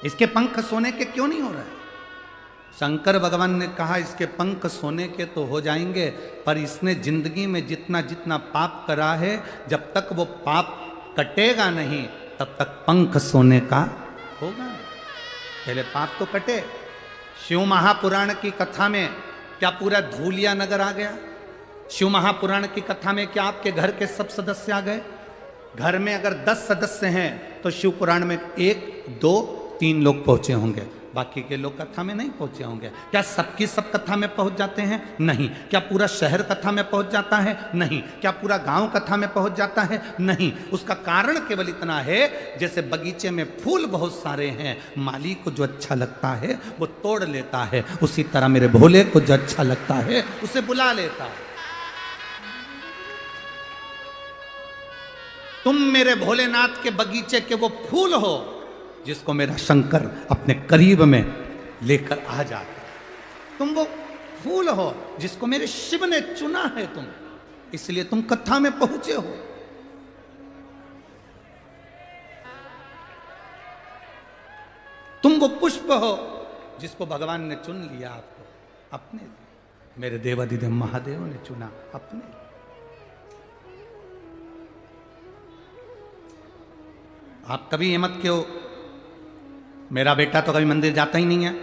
इसके पंख सोने के क्यों नहीं हो रहे? शंकर भगवान ने कहा, इसके पंख सोने के तो हो जाएंगे, पर इसने जिंदगी में जितना जितना पाप करा है, जब तक वो पाप कटेगा नहीं तब तक पंख सोने का होगा। पहले पाप तो कटे। शिव महापुराण की कथा में क्या पूरा धूलिया नगर आ गया? शिव महापुराण की कथा में क्या आपके घर के सब सदस्य आ गए? घर में अगर 10 सदस्य हैं तो शिव पुराण में 1, 2, 3 लोग पहुंचे होंगे, बाकी के लोग कथा में नहीं पहुंचे होंगे। क्या सबकी सब कथा में पहुंच जाते हैं? नहीं। क्या पूरा शहर कथा में पहुंच जाता है? नहीं। क्या पूरा गांव कथा में पहुंच जाता है? नहीं। उसका कारण केवल इतना है, जैसे बगीचे में फूल बहुत सारे हैं, माली को जो अच्छा लगता है वो तोड़ लेता है, उसी तरह मेरे भोले को जो अच्छा लगता है उसे बुला लेता है। तुम मेरे भोलेनाथ के बगीचे के वो फूल हो जिसको मेरा शंकर अपने करीब में लेकर आ जाता। तुम वो फूल हो जिसको मेरे शिव ने चुना है, तुम इसलिए तुम कथा में पहुंचे हो। तुम वो पुष्प हो जिसको भगवान ने चुन लिया आपको अपने लिए। मेरे देवादिदेव महादेव ने चुना अपने लिए। आप कभी ये मत क्यों, मेरा बेटा तो कभी मंदिर जाता ही नहीं है,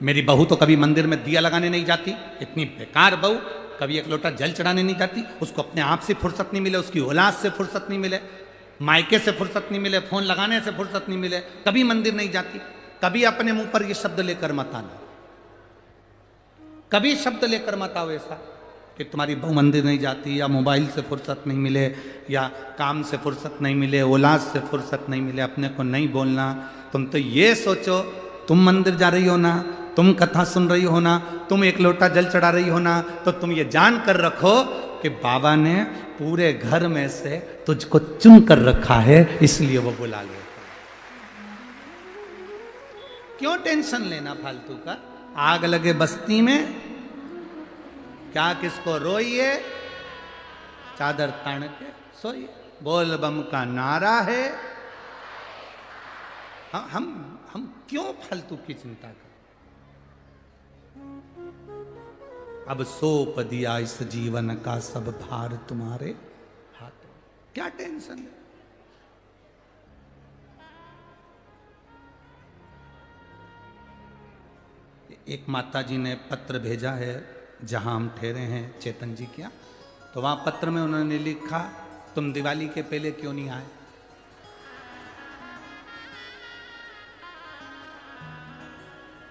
मेरी बहू तो कभी मंदिर में दिया लगाने नहीं जाती, इतनी बेकार बहू, कभी एक लोटा जल चढ़ाने नहीं जाती, उसको अपने आप से फुर्सत नहीं मिले, उसकी औलाद से फुर्सत नहीं मिले, मायके से फुर्सत नहीं मिले, फोन लगाने से फुर्सत नहीं मिले, कभी मंदिर नहीं जाती। कभी अपने मुंह पर ये शब्द लेकर मत आना, कभी शब्द लेकर मत आओ ऐसा कि तुम्हारी बहू मंदिर नहीं जाती, या मोबाइल से फुर्सत नहीं मिले, या काम से फुर्सत नहीं मिले, औलाद से फुर्सत नहीं मिले। अपने को नहीं बोलना। तुम तो ये सोचो, तुम मंदिर जा रही हो ना, तुम कथा सुन रही हो ना, तुम एक लोटा जल चढ़ा रही हो ना, तो तुम ये जान कर रखो कि बाबा ने पूरे घर में से तुझको चुन कर रखा है, इसलिए वो बुला लेता। क्यों टेंशन लेना फालतू का? आग लगे बस्ती में, क्या किसको रोइए, चादर तान के सोइए। बोल बम का नारा है। हम क्यों फालतू की चिंता करें? अब सौंप दिया इस जीवन का सब भार तुम्हारे हाथ। क्या टेंशन है? एक माता जी ने पत्र भेजा है जहां हम ठहरे हैं चेतन जी क्या, तो वहां पत्र में उन्होंने लिखा, तुम दिवाली के पहले क्यों नहीं आए?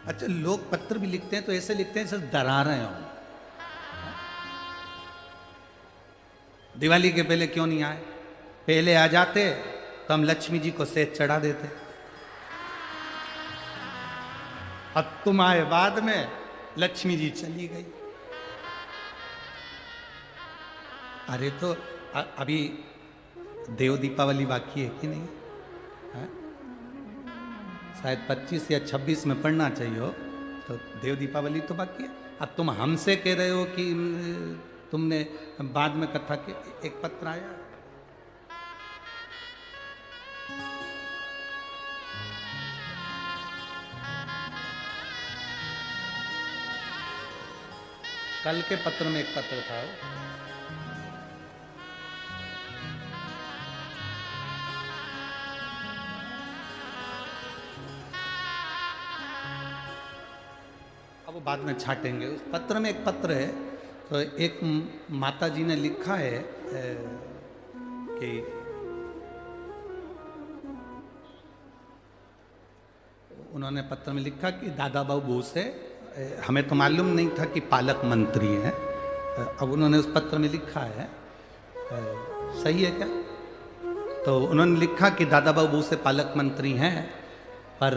अच्छा, लोग पत्र भी लिखते हैं तो ऐसे लिखते हैं जैसे डरा रहे हो। दिवाली के पहले क्यों नहीं आए? पहले आ जाते तो हम लक्ष्मी जी को सेज चढ़ा देते। अब तुम आए बाद में, लक्ष्मी जी चली गई। अरे तो अभी देव दीपावली बाकी है कि नहीं है? शायद 25 या 26 में पढ़ना चाहिए हो, तो देव दीपावली तो बाकी है। अब तुम हमसे कह रहे हो कि तुमने बाद में कथा के एक पत्र आया। कल के पत्र में एक पत्र था, अब वो बाद में छाटेंगे। उस पत्र में एक पत्र है, तो एक माता जी ने लिखा है कि उन्होंने पत्र में लिखा कि दादा बाबू से, हमें तो मालूम नहीं था कि पालक मंत्री हैं। अब उन्होंने उस पत्र में लिखा है, सही है क्या? तो उन्होंने लिखा कि दादा बाबू से पालक मंत्री हैं, पर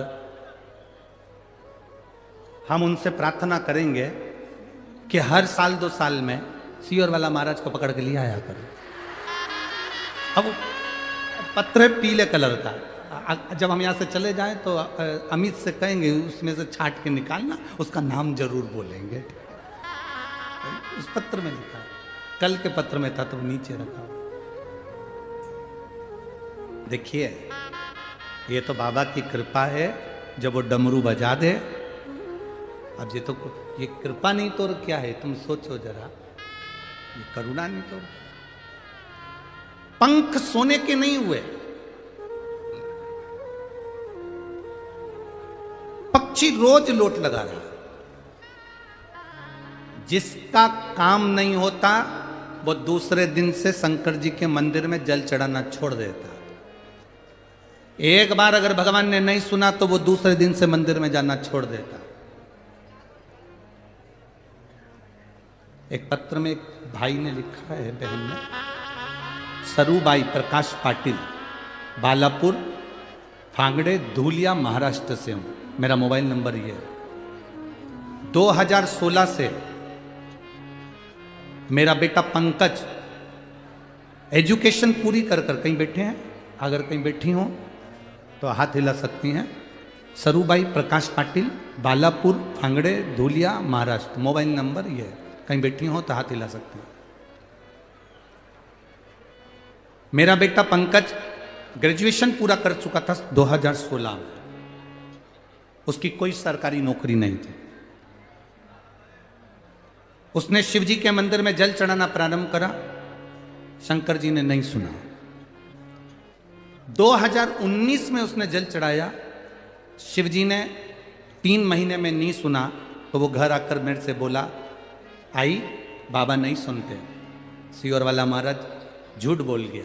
हम उनसे प्रार्थना करेंगे कि हर साल 2 साल में सीओर वाला महाराज को पकड़ के ले आया करो। अब पत्र है पीले कलर का, जब हम यहाँ से चले जाएं तो अमित से कहेंगे उसमें से छाट के निकालना, उसका नाम जरूर बोलेंगे। उस पत्र में लिखा, कल के पत्र में था तो नीचे रखा। देखिए, ये तो बाबा की कृपा है, जब वो डमरू बजा दे। अब ये कृपा नहीं तो क्या है? तुम सोचो जरा, ये करुणा नहीं तो। पंख सोने के नहीं हुए, पक्षी रोज लोट लगा रहा। जिसका काम नहीं होता वो दूसरे दिन से शंकर जी के मंदिर में जल चढ़ाना छोड़ देता। एक बार अगर भगवान ने नहीं सुना तो वो दूसरे दिन से मंदिर में जाना छोड़ देता। एक पत्र में एक भाई ने लिखा है, बहन ने, सरूबाई प्रकाश पाटिल, बालापुर, फांगड़े, धूलिया, महाराष्ट्र से हूं। मेरा मोबाइल नंबर ये है। 2016 से मेरा बेटा पंकज एजुकेशन पूरी कर कहीं बैठे हैं, अगर कहीं बैठी हो तो हाथ हिला सकती हैं। सरूबाई प्रकाश पाटिल, बालापुर, फांगड़े, धूलिया, महाराष्ट्र। मोबाइल नंबर ये है, कहीं बैठी हो तो हाथ हिला सकते हैं। मेरा बेटा पंकज ग्रेजुएशन पूरा कर चुका था 2016 में। उसकी कोई सरकारी नौकरी नहीं थी। उसने शिवजी के मंदिर में जल चढ़ाना प्रारंभ करा, शंकर जी ने नहीं सुना। 2019 में उसने जल चढ़ाया, शिवजी ने 3 महीने में नहीं सुना, तो वो घर आकर मेरे से बोला, आई बाबा नहीं सुनते, सीओर वाला महाराज झूठ बोल गया।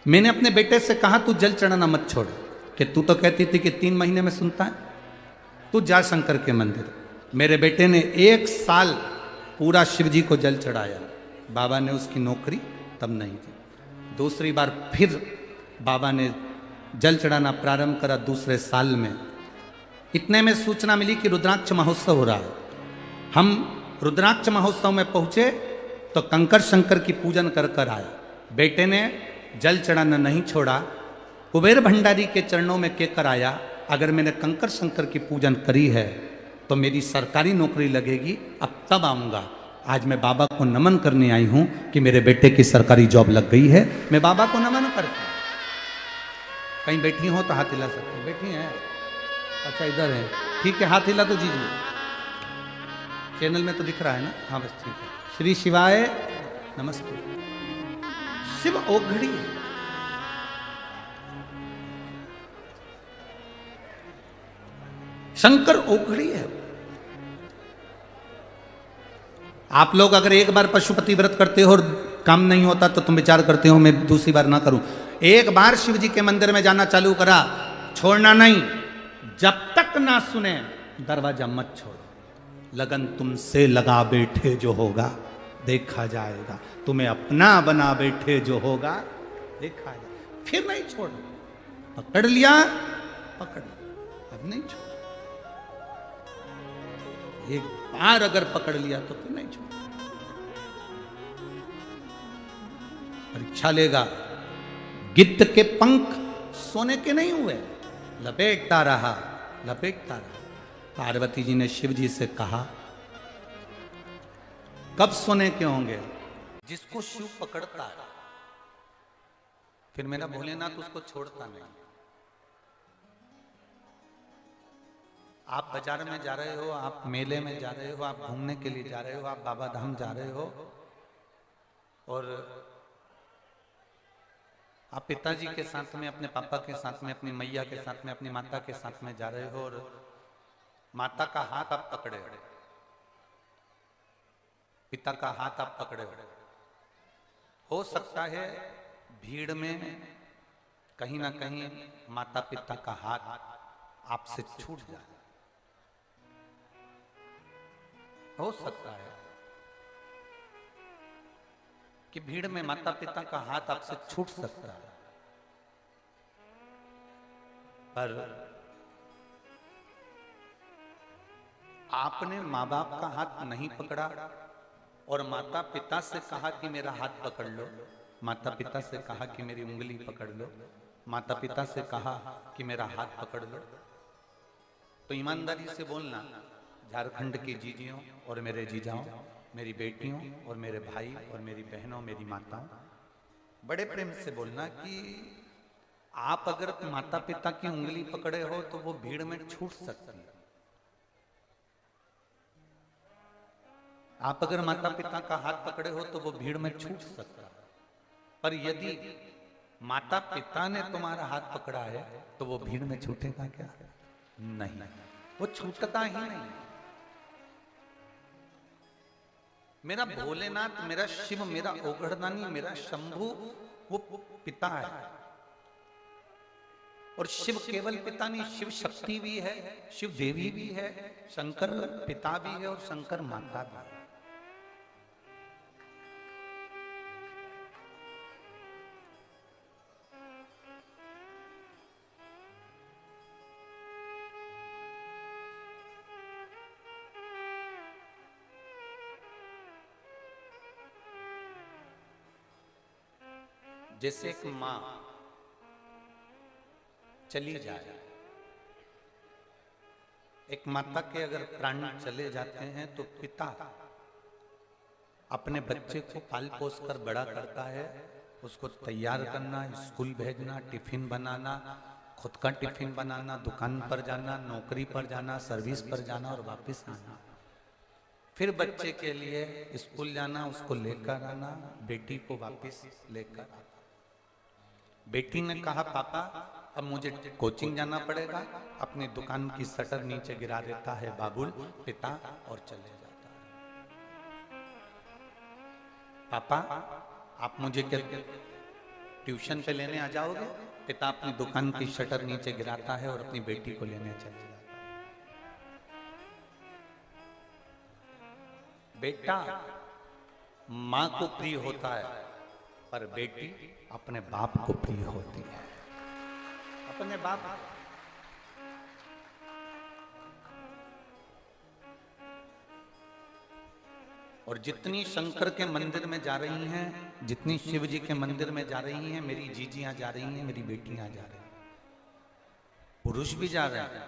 मैंने अपने बेटे से कहा, तू जल चढ़ाना मत छोड़, कि तू तो कहती थी कि 3 महीने में सुनता है, तू जा शंकर के मंदिर। मेरे बेटे ने 1 साल पूरा शिवजी को जल चढ़ाया। बाबा ने उसकी नौकरी तब नहीं थी। दूसरी बार फिर बाबा ने जल चढ़ाना प्रारंभ करा दूसरे साल में। इतने में सूचना मिली कि रुद्राक्ष महोत्सव हो रहा है। हम रुद्राक्ष महोत्सव में पहुंचे तो कंकर शंकर की पूजन कर कर आए। बेटे ने जल चढ़ाना नहीं छोड़ा, कुबेर भंडारी के चरणों में केकर आया, अगर मैंने कंकर शंकर की पूजन करी है तो मेरी सरकारी नौकरी लगेगी, अब तब आऊँगा। आज मैं बाबा को नमन करने आई हूँ कि मेरे बेटे की सरकारी जॉब लग गई है, मैं बाबा को नमन करता हूँ। कहीं बैठी हो तो हाथ हिला सकते हो, बैठी हैं? अच्छा इधर है, ठीक है, हाथ हिला तो जी चैनल में तो दिख रहा है ना, हाँ बस ठीक है। श्री शिवाय नमस्ते। शिव ओघड़ी है, शंकर ओघड़ी है। आप लोग अगर एक बार पशुपति व्रत करते हो और काम नहीं होता तो तुम विचार करते हो मैं दूसरी बार ना करूं। एक बार शिव जी के मंदिर में जाना चालू करा, छोड़ना नहीं, जब तक ना सुने दरवाजा मत छोड़ो। लगन तुमसे लगा बैठे जो होगा देखा जाएगा, तुम्हें अपना बना बैठे जो होगा देखा जाएगा। फिर नहीं छोड़ो, पकड़ लिया पकड़ लिया, अब नहीं छोड़ो। एक बार अगर पकड़ लिया तो फिर नहीं छोड़ो। परीक्षा लेगा। गिद्ध के पंख सोने के नहीं हुए, लपेटता रहा लपेटता रहा। पार्वती जी ने शिव जी से कहा कब सोने के होंगे? जिसको शिव पकड़ता है। फिर मेरा भोलेनाथ उसको छोड़ता नहीं। आप बाजार में जा रहे हो, आप मेले में जा रहे हो, आप घूमने के लिए जा रहे हो, आप बाबा धाम जा रहे हो और आप पिताजी के साथ में, अपने पापा के साथ में, अपनी मैया के साथ में, अपनी माता के साथ में जा रहे हो और माता का हाथ आप पकड़े हो, पिता का हाथ आप पकड़े हो सकता है भीड़ में कहीं ना कहीं माता पिता का हाथ आपसे छूट जाए, हो सकता है कि भीड़ में माता पिता का हाथ आपसे छूट सकता है, पर आपने माँ बाप का हाथ नहीं पकड़ा और माता पिता से कहा कि मेरा हाथ पकड़ लो, माता पिता से कहा कि मेरी उंगली पकड़ लो, माता पिता से कहा कि मेरा हाथ पकड़ लो, तो ईमानदारी से बोलना, झारखंड की जीजियों और मेरे जीजाओं, मेरी बेटियों और मेरे भाई और मेरी बहनों, मेरी माताओं, बड़े प्रेम से बोलना कि आप अगर माता पिता की उंगली पकड़े हो तो वो भीड़ में छूट सकती है। आप अगर माता पिता का हाथ पकड़े हो तो वो भीड़ में छूट सकता है, पर यदि माता पिता ने तुम्हारा हाथ पकड़ा है तो वो भीड़ में छूटेगा क्या? नहीं, वो छूटता ही नहीं। मेरा भोलेनाथ, मेरा शिव, मेरा ओघड़दानी, मेरा शंभु वो पिता है। और शिव केवल पिता नहीं, शिव शक्ति भी है, शिव देवी भी है, शंकर पिता भी है और शंकर माता भी है। जैसे एक मां चली जाए, एक माता के अगर प्राण चले जाते हैं तो पिता अपने बच्चे को पाल पोस कर बड़ा करता है, उसको तैयार करना, स्कूल भेजना, टिफिन बनाना, खुद का टिफिन बनाना, दुकान पर जाना, नौकरी पर जाना, सर्विस पर जाना और वापस आना, फिर बच्चे के लिए स्कूल जाना, उसको लेकर आना, बेटी को वापस लेकर आना। बेटी ने कहा पापा अब मुझे कोचिंग जाना पड़ेगा, अपनी दुकान की शटर नीचे गिरा देता है बाबुल पिता और चले जाता है। पापा आप मुझे क्या ट्यूशन पे लेने आ जाओगे? पिता अपनी दुकान की शटर नीचे गिराता है और अपनी बेटी को लेने चले जाता है। बेटा मां को प्रिय होता है पर बेटी अपने बाप को प्रिय होती है, अपने बाप। और जितनी शंकर के मंदिर में जा रही हैं, जितनी शिव जी के मंदिर में जा रही हैं, मेरी जीजियां जा रही हैं, मेरी बेटियां जा रही हैं, पुरुष भी जा रहे हैं,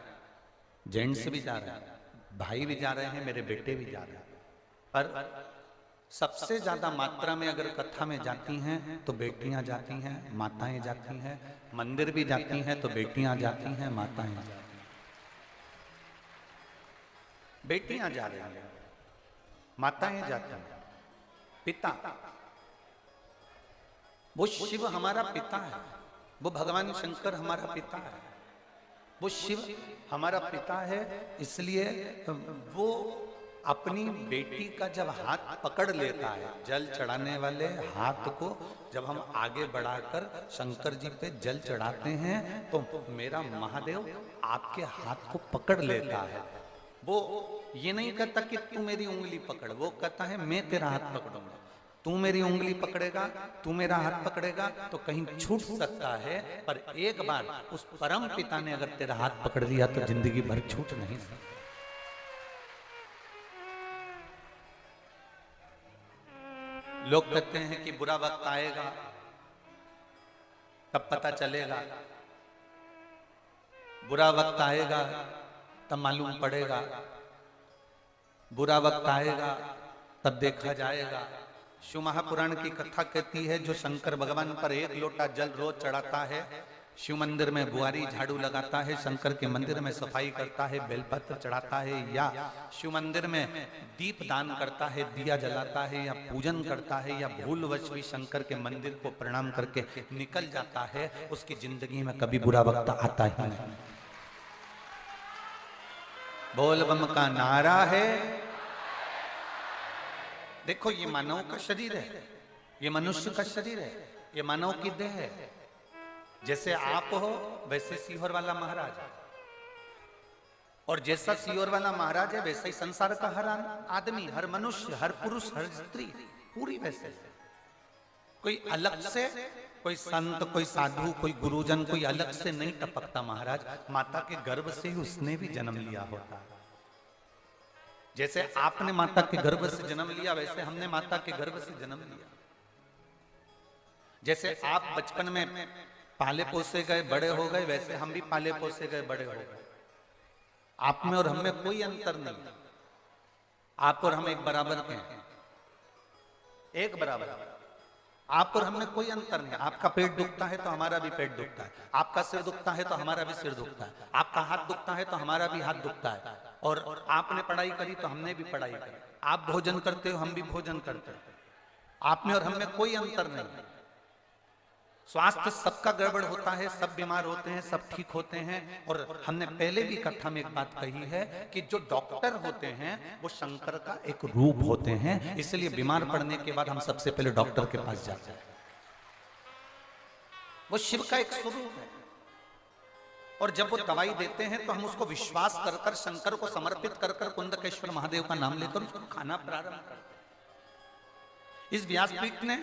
जेंट्स भी जा रहे हैं, भाई भी जा रहे हैं, मेरे बेटे भी जा रहे हैं। पर सबसे ज्यादा मात्रा में अगर कथा में जाती हैं तो बेटियां जाती हैं, माताएं जाती हैं। मंदिर भी जाती हैं तो बेटियां जाती हैं, माताएं जाती हैं। बेटियां जा रही हैं, माताएं जाती हैं। पिता, वो शिव हमारा पिता है, वो भगवान शंकर हमारा पिता है, वो शिव हमारा पिता है। इसलिए वो अपनी बेटी का जब हाथ पकड़ लेता है, जल चढ़ाने वाले हाथ को जब हम आगे बढ़ाकर शंकर जी पे जल चढ़ाते हैं तो मेरा महादेव आपके हाथ को पकड़ लेता है। वो ये नहीं कहता कि तू मेरी उंगली पकड़, वो कहता है मैं तेरा हाथ पकड़ूंगा। तू मेरी उंगली पकड़ेगा, तू मेरा हाथ पकड़ेगा तो कहीं छूट सकता है, पर एक बार उस परम पिता ने अगर तेरा हाथ पकड़ लिया तो जिंदगी भर छूट नहीं सकता। लोग कहते हैं कि बुरा वक्त आएगा तब पता चलेगा, बुरा वक्त आएगा तब मालूम पड़ेगा, बुरा वक्त आएगा तब देखा जाएगा। शिव महापुराण की कथा कहती है, जो शंकर भगवान पर एक लोटा जल रोज चढ़ाता है, शिव मंदिर में बुआरी झाड़ू लगाता है, शंकर के मंदिर में सफाई करता है, बेलपत्र चढ़ाता है, या शिव मंदिर में दीप दान करता है, दिया जलाता है, या पूजन करता है, या भूलवश भी शंकर के मंदिर को प्रणाम करके निकल जाता है, उसकी जिंदगी में कभी बुरा वक्त आता ही नहीं। बोल बम का नारा है। देखो ये मानव का शरीर है, ये मनुष्य का शरीर है, ये मानव की देह है। जैसे आप हो वैसे सीहोर वाला महाराज है, और जैसा सीहोर वाला महाराज है वैसे ही संसार का हर आदमी, हर मनुष्य, हर पुरुष, हर स्त्री पूरी वैसे है। कोई अलग से, कोई संत, कोई साधु, कोई गुरुजन, कोई अलग से नहीं टपकता महाराज। माता के गर्भ से ही उसने भी जन्म लिया होता है। जैसे आपने माता के गर्भ से जन्म लिया वैसे हमने माता के गर्भ से जन्म लिया। जैसे आप बचपन में पाले पोसे गए, बड़े हो गए, वैसे हम भी पाले पोसे गए, बड़े हो गए। आप में और हम में कोई अंतर नहीं। आप और हम एक बराबर के हैं, एक बराबर। आप और हम में कोई अंतर नहीं। आपका पेट दुखता है तो हमारा भी पेट दुखता है, आपका सिर दुखता है तो हमारा भी सिर दुखता है, आपका हाथ दुखता है तो हमारा भी हाथ दुखता है, और आपने पढ़ाई करी तो हमने भी पढ़ाई करी, आप भोजन करते हो हम भी भोजन करते हैं। आप में और हम में कोई अंतर नहीं। स्वास्थ्य सबका गड़बड़ होता है, सब बीमार होते हैं, सब ठीक होते हैं। और हमने पहले भी कथा में एक बात कही है कि जो डॉक्टर होते हैं वो शंकर का एक रूप होते हैं। इसलिए बीमार पड़ने के बाद हम सबसे पहले डॉक्टर के पास जाते हैं। वो शिव का एक स्वरूप है, और जब वो दवाई देते हैं तो हम उसको विश्वास कर कर, शंकर को समर्पित कर कर, कुंदकेश्वर महादेव का नाम लेकर उसको खाना प्रारंभ करते हैं। इस व्यासपीठ ने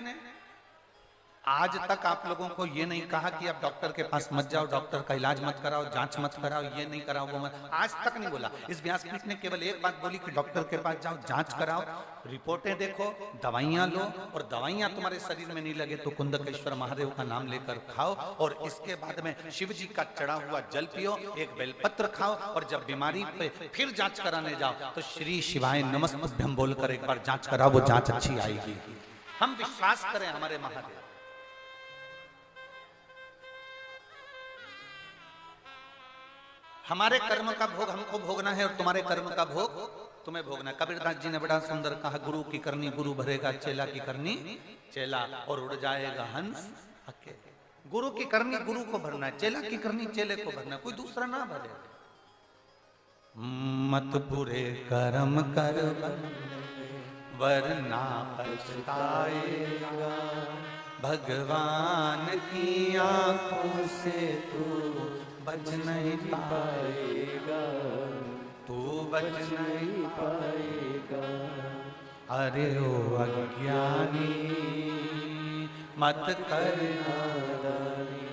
आज तक आप लोगों को ये नहीं कहा कि आप डॉक्टर के पास मत जाओ, डॉक्टर का इलाज मत कराओ, जांच मत कराओ, ये नहीं कराओ, वो मत, आज तक नहीं बोला। इस व्यासपीठ ने केवल एक बात बोली कि डॉक्टर के पास जाओ, जांच कराओ, रिपोर्टें देखो, दवाइयां लो, और दवाइयां तुम्हारे शरीर में नहीं लगे तो कुंदकेश्वर महादेव का नाम लेकर खाओ, और इसके बाद में शिव जी का चढ़ा हुआ जल पियो, एक बेलपत्र खाओ, और जब बीमारी पे फिर जांच कराने जाओ तो श्री शिवाय नमस्तुभ्यं बोलकर एक बार जांच कराओ, वो जांच अच्छी आएगी। हम विश्वास करें हमारे महादेव। हमारे कर्म का भोग हमको भोगना है और तुम्हारे कर्म का भोग तुम्हें भोगना है। कबीरदास जी ने बड़ा सुंदर कहा, गुरु की करनी गुरु भरेगा, चेला की करनी चेला, और उड़ जाएगा हंस अकेले। गुरु की करनी गुरु को भरना है, चेला की करनी चेले को भरना है, कोई दूसरा ना भरे। मत बुरे कर्म कर वरना पछताएगा, भगवान की आंखों से तू बच नहीं पाएगा, तू बच नहीं पाएगा। अरे ओ अज्ञानी मत कर नादानी,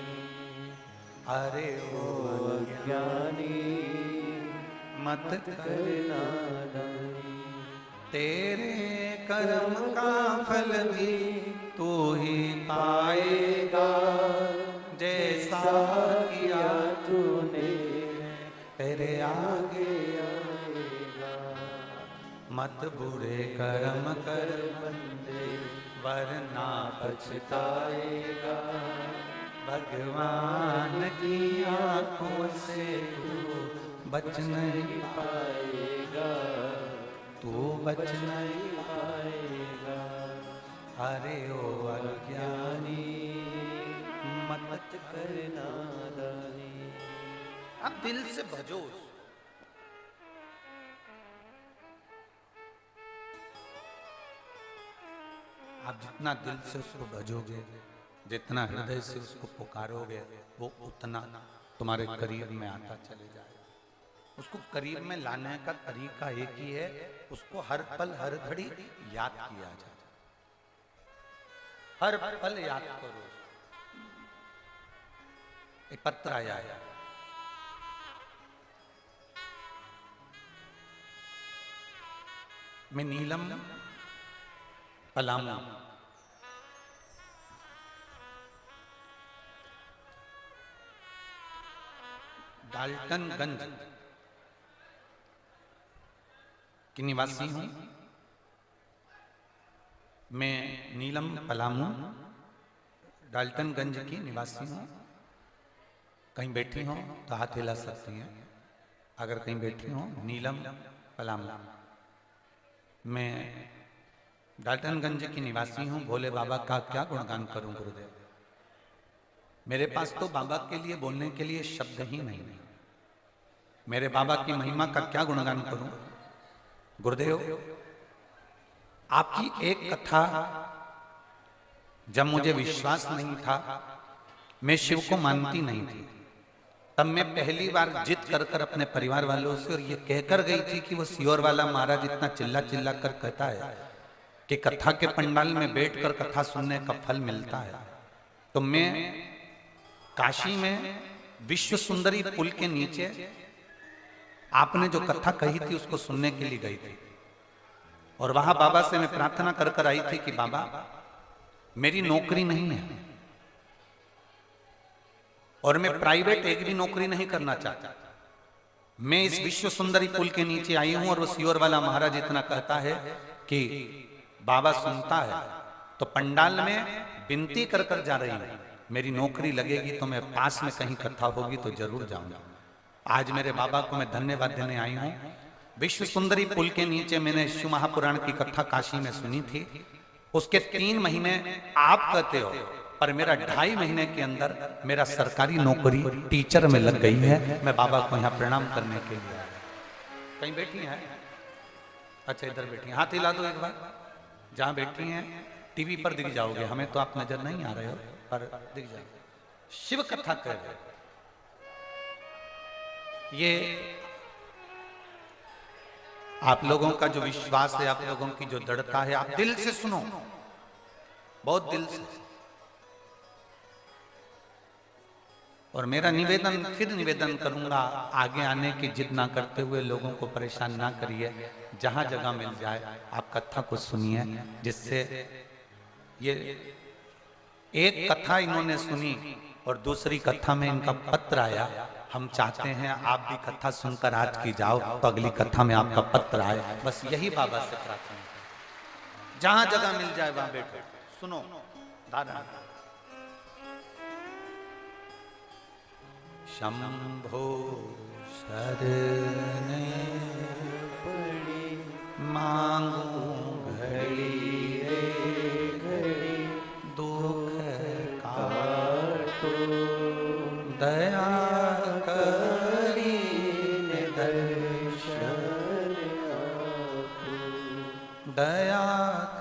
अरे ओ अज्ञानी मत कर नादानी। तेरे कर्म का फल भी तू ही पाएगा, जैसा किया तूने तेरे आगे आएगा। मत बुरे कर्म कर बंदे वरना पछताएगा, भगवान की आंखों से तू बच नहीं पाएगा, तू बच नहीं पाएगा। अरे ओ अज्ञानी मत करना दानी। अब दिल से भजो। आप जितना दिल से उसको भजोगे, जितना हृदय से उसको पुकारोगे, वो उतना तुम्हारे करीब में आता चले जाएगा। उसको करीब में लाने का तरीका एक ही है, उसको हर पल हर घड़ी याद किया जाए। हर पल याद करो। एक पत्र आया है, मैं नीलम पलामू डाल्टनगंज की निवासी हूं। मैं नीलम पलामू डाल्टनगंज की निवासी हूं। कहीं बैठी हो तो हाथ हिला सकती हैं अगर कहीं बैठी हो। नीलम पलामू, मैं डाल्टनगंज की निवासी हूं। भोले बाबा का क्या गुणगान करूं गुरुदेव, मेरे पास तो बाबा के लिए बोलने के लिए शब्द ही नहीं है। मेरे बाबा की महिमा का क्या गुणगान करूं गुरुदेव। आपकी एक कथा, जब मुझे विश्वास नहीं था, मैं शिव को मानती नहीं थी, तब मैं पहली बार जिद कर कर अपने परिवार वालों से और ये कहकर गई थी कि वो सियोर वाला महाराज इतना चिल्ला चिल्ला कर कहता है कि कथा के पंडाल में बैठकर कथा सुनने का फल मिलता है, तो मैं काशी में विश्व सुंदरी पुल के नीचे आपने जो कथा कही थी उसको सुनने के लिए गई थी। और वहां बाबा से मैं प्रार्थना कर कर आई थी कि बाबा मेरी नौकरी नहीं है और मैं प्राइवेट एक भी नौकरी नहीं करना चाहता। मैं इस विश्व सुंदरी पुल के नीचे आई हूं और वो सियोर वाला महाराज इतना कहता है कि बाबा सुनता है, तो पंडाल में विनती कर कर जा रही हूं, मेरी नौकरी लगेगी तो मैं पास में कहीं कथा होगी तो जरूर जाऊंगा। आज मेरे बाबा को मैं धन्यवाद देने आई हूं। विश्व सुंदरी पुल के नीचे मैंने शिव महापुराण की कथा काशी में सुनी थी। उसके 3 महीने आप कहते हो, पर मेरा 2.5 महीने के अंदर मेरा सरकारी नौकरी टीचर में लग गई है। मैं बाबा को यहाँ प्रणाम करने के लिए आया। कहीं बैठी हैं? अच्छा इधर बैठी हैं, हाथ हिला दो एक बार। जहां बैठी हैं टीवी पर दिख जाओगे, हमें तो आप नजर नहीं आ रहे हो पर दिख जाओगे। शिव कथा कह रहे, ये आप लोगों का जो विश्वास है, आप लोगों की जो दृढ़ता है, आप दिल से सुनो, बहुत दिल से। और मेरा निवेदन, फिर निवेदन करूंगा, आगे आने की जिद ना करते हुए लोगों को परेशान ना करिए। जहां जगह मिल जाए आप कथा को सुनिए, जिससे ये एक कथा इन्होंने सुनी और दूसरी कथा में इनका पत्र आया। हम चाहते हैं आप भी कथा सुनकर आज की जाओ तो अगली कथा में आपका पत्र आए। बस यही बाबा से प्रार्थना है। जहां जगह मिल जाए वहां बैठो, सुनो दादा। शंभो शरणे पड़ी मांगू घड़ी रे घड़ी, दुख काटो दया करी दर्शन आपको, दया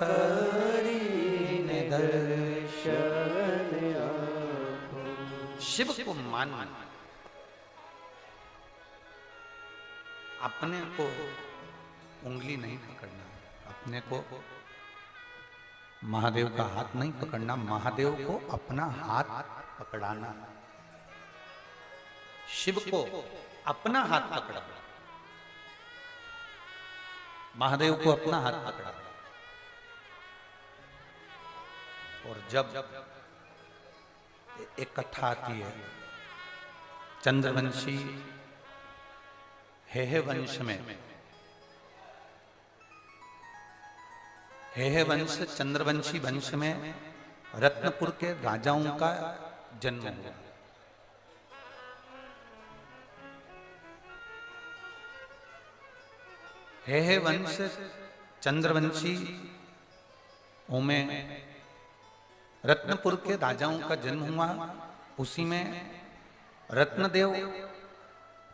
करी दर्शन आपको। शिव को मानना, अपने को उंगली नहीं पकड़ना, अपने को महादेव का हाथ नहीं पकड़ना, महादेव को अपना हाथ पकड़ाना। शिव को अपना हाथ पकड़ा। महादेव को अपना हाथ पकड़ा और जब एक कथा आती है चंद्रवंशी हेहे वंश में, हेहे वंश चंद्रवंशी वंश में रत्नपुर के राजाओं का जन्म हुआ। हेहे वंश चंद्रवंशी में रत्नपुर के राजाओं का जन्म हुआ। उसी में रत्नदेव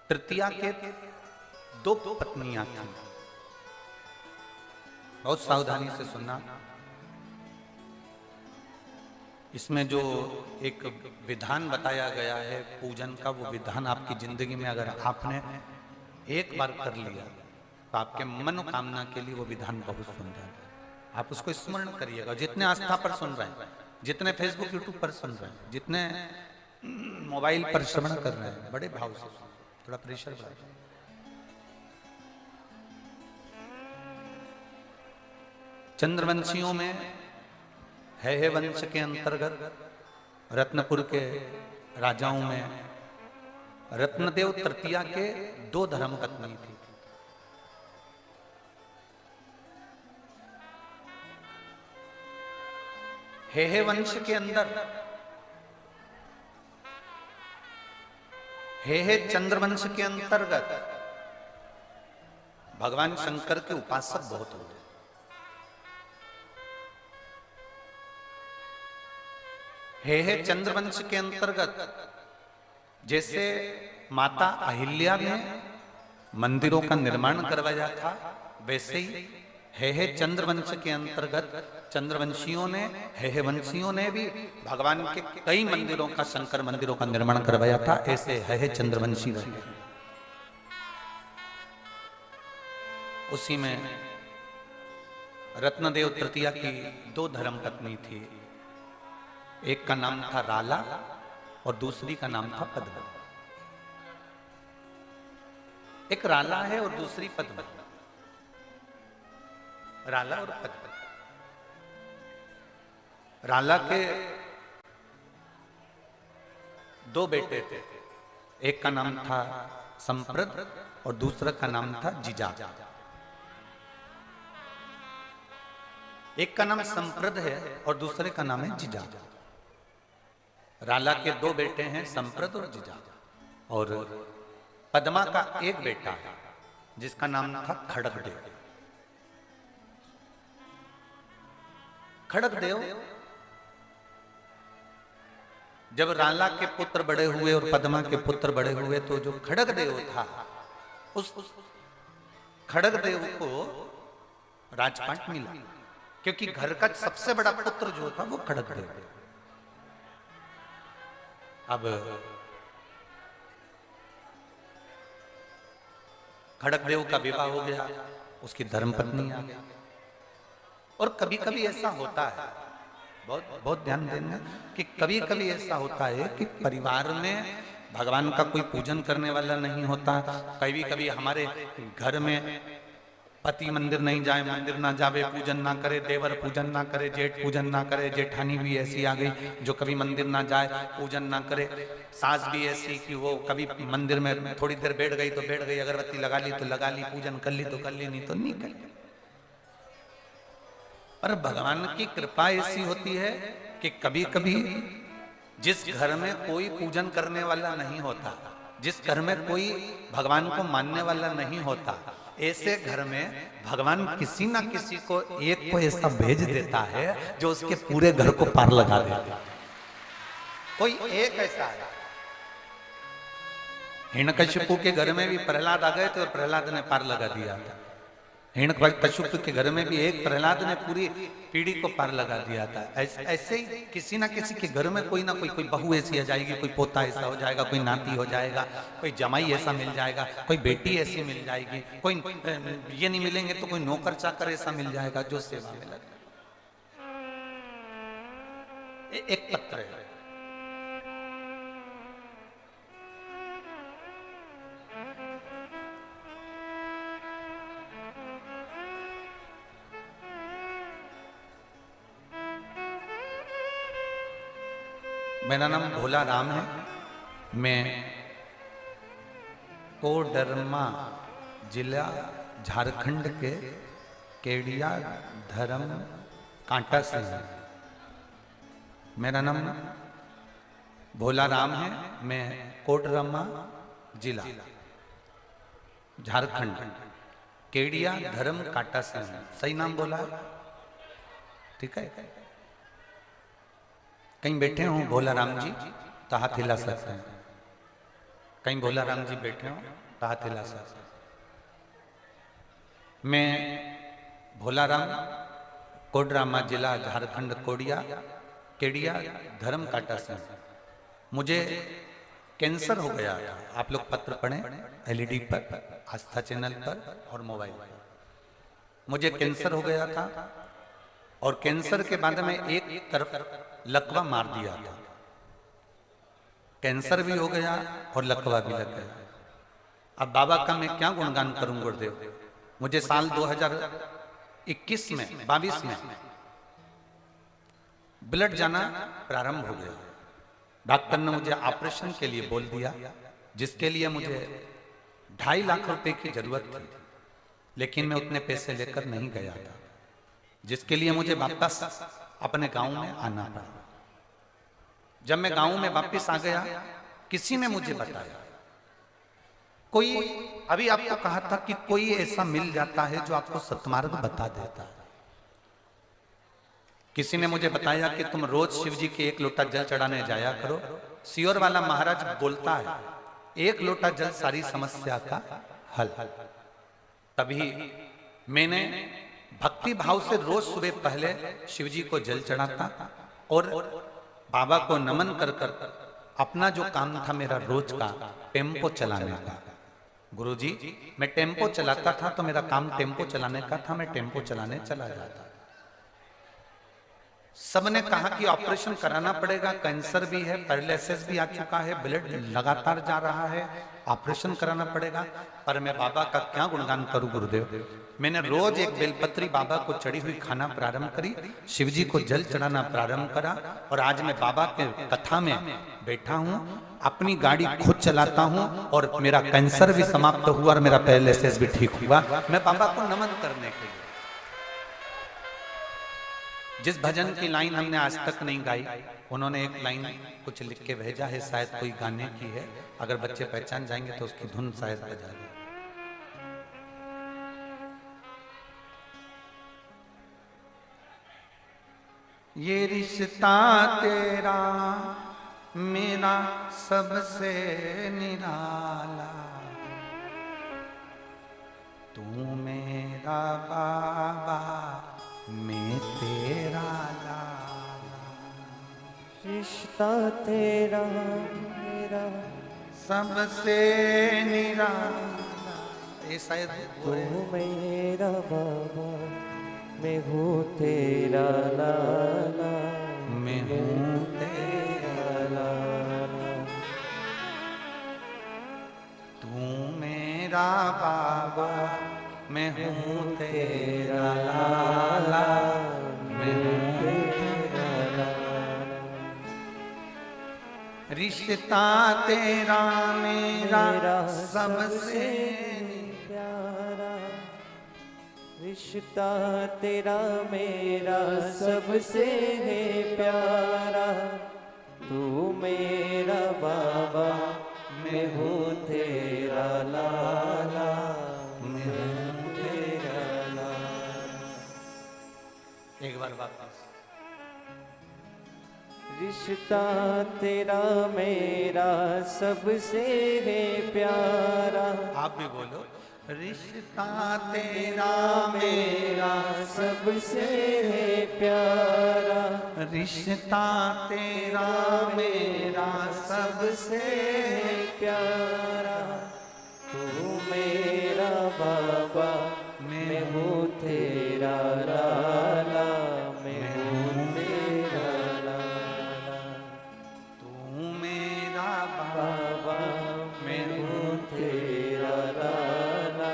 तृतीया के दो पत्नियां थीं। बहुत सावधानी से सुनना। इसमें जो एक विधान बताया गया है पूजन का, वो विधान आपकी जिंदगी में अगर आपने एक बार कर लिया तो आपके मनोकामना के लिए वो विधान बहुत सुंदर है। आप उसको स्मरण करिएगा। जितने आस्था पर सुन रहे हैं, जितने फेसबुक यूट्यूब पर सुन रहे हैं, जितने मोबाइल पर श्रवण कर रहे हैं, बड़े भाव से सुन, थोड़ा प्रेशर बढ़ा। चंद्रवंशियों में हेहे वंश के अंतर्गत रत्नपुर के राजाओं में रत्नदेव तृतीया के दो धर्मपत्नी थी। हेहे वंश के अंदर हेहे चंद्रवंश के अंतर्गत भगवान शंकर के उपासक बहुत हुए। हेहे चंद्रवंश के अंतर्गत जैसे माता अहिल्या ने मंदिरों का निर्माण करवाया था, वैसे ही हेहे चंद्रवंश के अंतर्गत चंद्रवंशियों ने, हेहे वंशियों ने भी भगवान के कई मंदिरों का, शंकर मंदिरों का निर्माण करवाया था। ऐसे हेहे चंद्रवंशी रहे। उसी में रत्नदेव तृतीया की दो धर्मपत्नी थी। एक का नाम था राला और दूसरी का नाम था पद्मा। एक राला है और दूसरी पद्मा। राला और पद्मा। राला के दो बेटे थे। एक का नाम था संप्रद और दूसरा का नाम था जिजा। एक का नाम संप्रद है और दूसरे का नाम है जिजा। राला के दो बेटे हैं, संप्रद और जिजा। और पद्मा का एक बेटा है जिसका नाम था खड़गदेव। खड़गदेव जब राला के पुत्र बड़े हुए और पद्मा के पुत्र बड़े हुए तो जो खड़गदेव था, उस खड़गदेव को राजपाट मिला, क्योंकि घर का सबसे बड़ा पुत्र जो था वो खड़गदेव। अब खड़गदेव का विवाह हो गया, उसकी धर्मपत्नी आ गई। और कभी कभी ऐसा होता है, बहुत बहुत ध्यान देना, कि कभी कभी ऐसा होता है कि परिवार में भगवान का कोई पूजन करने वाला नहीं होता। कभी कभी हमारे घर में पति मंदिर नहीं जाए, मंदिर ना जावे, पूजन ना करे, देवर पूजन ना करे, जेठ पूजन ना करे, जेठानी भी ऐसी आ गई जो कभी मंदिर ना जाए, पूजन ना करे। सास भी ऐसी कि वो कभी मंदिर में थोड़ी देर बैठ गई तो बैठ गई, अगरबत्ती लगा ली तो लगा ली, पूजन कर ली तो कर ली, नहीं तो नहीं कर ली। पर भगवान की कृपा ऐसी होती है कि कभी कभी जिस घर में कोई पूजन करने वाला नहीं होता, जिस घर में कोई भगवान को मानने वाला नहीं होता, ऐसे घर में भगवान किसी ना किसी को एक को ऐसा भेज देता है जो उसके पूरे घर को पार लगा देता है। कोई एक ऐसा है। हिरण्यकशिपु के घर में भी प्रहलाद आ गए थे और प्रहलाद ने पार लगा दिया था। हिरण्यकशिपु के घर में भी एक प्रहलाद ने पूरी पीढ़ी को पार लगा दिया था। ऐसे ही किसी ना किसी के घर में कोई ना कोई बहू ऐसी आ जाएगी, कोई पोता ऐसा हो जाएगा, कोई नाती हो जाएगा, कोई जमाई ऐसा मिल जाएगा, कोई बेटी ऐसी मिल जाएगी, कोई ये नहीं मिलेंगे तो कोई नौकर चाकर ऐसा मिल जाएगा जो सेवा में लगे। एक पत्र है, मेरा नाम भोला राम है। मैं कोडरमा जिला झारखंड के केडिया धर्म कांटा से हूँ। मेरा नाम भोला राम है। मैं कोडरमा जिला झारखंड केडिया धर्म कांटा से हूँ। सही नाम बोला है? ठीक है। कहीं बैठे हो भोला राम जी तो हाथ हिला सकते हैं। कहीं भोला राम जी बैठे हो तो हाथ हिला सकते हैं। मैं भोला राम कोडरमा जिला झारखंड केडिया धर्म कांटा से हूं। मुझे कैंसर हो गया था। आप लोग पत्र पढ़ें एलईडी पर, आस्था चैनल पर और मोबाइल पर। मुझे कैंसर हो गया था और कैंसर के बाद में एक तरफ लकवा मार दिया था। कैंसर भी हो गया और लकवा भी लग गया। अब बाबा का मैं क्या गुणगान करूं गुरुदेव। मुझे साल 2021 में 22 में ब्लड जाना प्रारंभ हो गया। डॉक्टर ने मुझे ऑपरेशन के लिए बोल दिया, जिसके लिए मुझे 2.5 लाख रुपए की जरूरत थी, लेकिन मैं उतने पैसे लेकर नहीं गया था, जिसके लिए मुझे वापस अपने गांव में आना पड़ा। जब मैं गांव में वापस आ गया, किसी ने मुझे बताया, कोई अभी आपको कहा था कि कोई ऐसा मिल जाता है जो आपको सतमार्ग बता देता है। किसी ने मुझे बताया कि तुम रोज शिव जी के 1 लोटा जल चढ़ाने जाया करो। सियोर वाला महाराज बोलता है 1 लोटा जल सारी समस्या का हल। तभी मैंने भक्ति भाव से रोज सुबह पहले शिव जी को जल चढ़ाता और बाबा को नमन कर कर अपना जो काम था मेरा रोज का टेम्पो चलाने का। गुरुजी मैं टेम्पो चलाता था तो मेरा काम टेम्पो चलाने का था। मैं टेम्पो चलाने चला जाता। सबने कहा कि ऑपरेशन कराना पड़ेगा, कैंसर भी है, पैरालिसिस भी आ चुका है, ब्लड लगातार जा रहा है, ऑपरेशन कराना पड़ेगा। पर मैं बाबा का क्या गुणगान करूं गुरुदेव। मैंने रोज एक बेलपत्री बाबा को चढ़ी हुई खाना प्रारंभ करी, शिवजी को जल चढ़ाना प्रारंभ करा और आज मैं बाबा के कथा में बैठा हूं, अपनी गाड़ी खुद चलाता हूं और मेरा कैंसर भी समाप्त हुआ और मेरा पैरालिसिस भी ठीक हुआ। मैं बाबा को नमन करने के लिए। जिस भजन की लाइन हमने आज तक नहीं गाई, उन्होंने एक लाइन कुछ लिख के भेजा है, शायद कोई गाने की है। अगर बच्चे पहचान जाएंगे तो उसकी धुन शायद बजा दे। ये रिश्ता तेरा मेरा सबसे निराला, तू मेरा बाबा मैं तेरा लाला। रिश्ता तेरा मेरा सबसे निराला। ये शायद तू मेरा बाबा मैं हूँ तेरा लाला, मैं हूँ तेरा लाला। तू मेरा बाबा मैं हूँ तेरा लाला, मैं हूँ तेरा लाला। रिश्ता तेरा मेरा सबसे प्यारा, रिश्ता तेरा मेरा सबसे है प्यारा। तू मेरा बाबा मैं हूँ तेरा लाला, एक बार वापस। रिश्ता तेरा मेरा सबसे है प्यारा। आप भी बोलो। रिश्ता तेरा मेरा सबसे है प्यारा, रिश्ता तेरा मेरा सबसे है प्यारा। तू मेरा बाबा मैं हूँ तेरा लाला, मैं हूँ तेरा लाला। तू मेरा बाबा मैं हूँ तेरा लाला,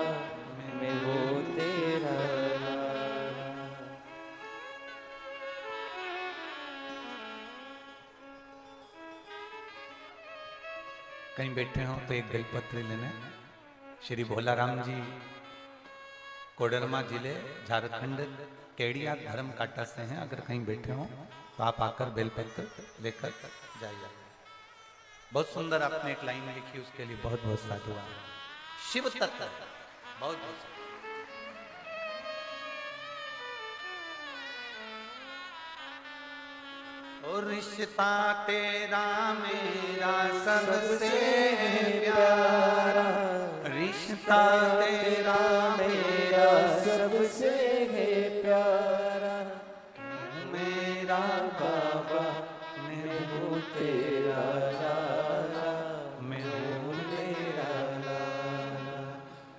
मैं हूँ तेरा लाला। कहीं बैठे हो तो एक बेलपत्र लेने। श्री भोलाराम जी कोडरमा जिले झारखंड केड़िया धर्म काटा से हैं। अगर कहीं बैठे हो तो आप आकर बेलपत्र लेकर जाइए। बहुत सुंदर आपने एक लाइन लिखी, उसके लिए बहुत बहुत साधुवाद। शिव तत्व बहुत बहुत और रिश्ता तेरा मेरा सबसे प्यारा, रिश्ता तेरा मेरा सबसे है प्यारा, मेरा बाबा मैं हूँ तेरा लाला, मैं हूँ तेरा लाला,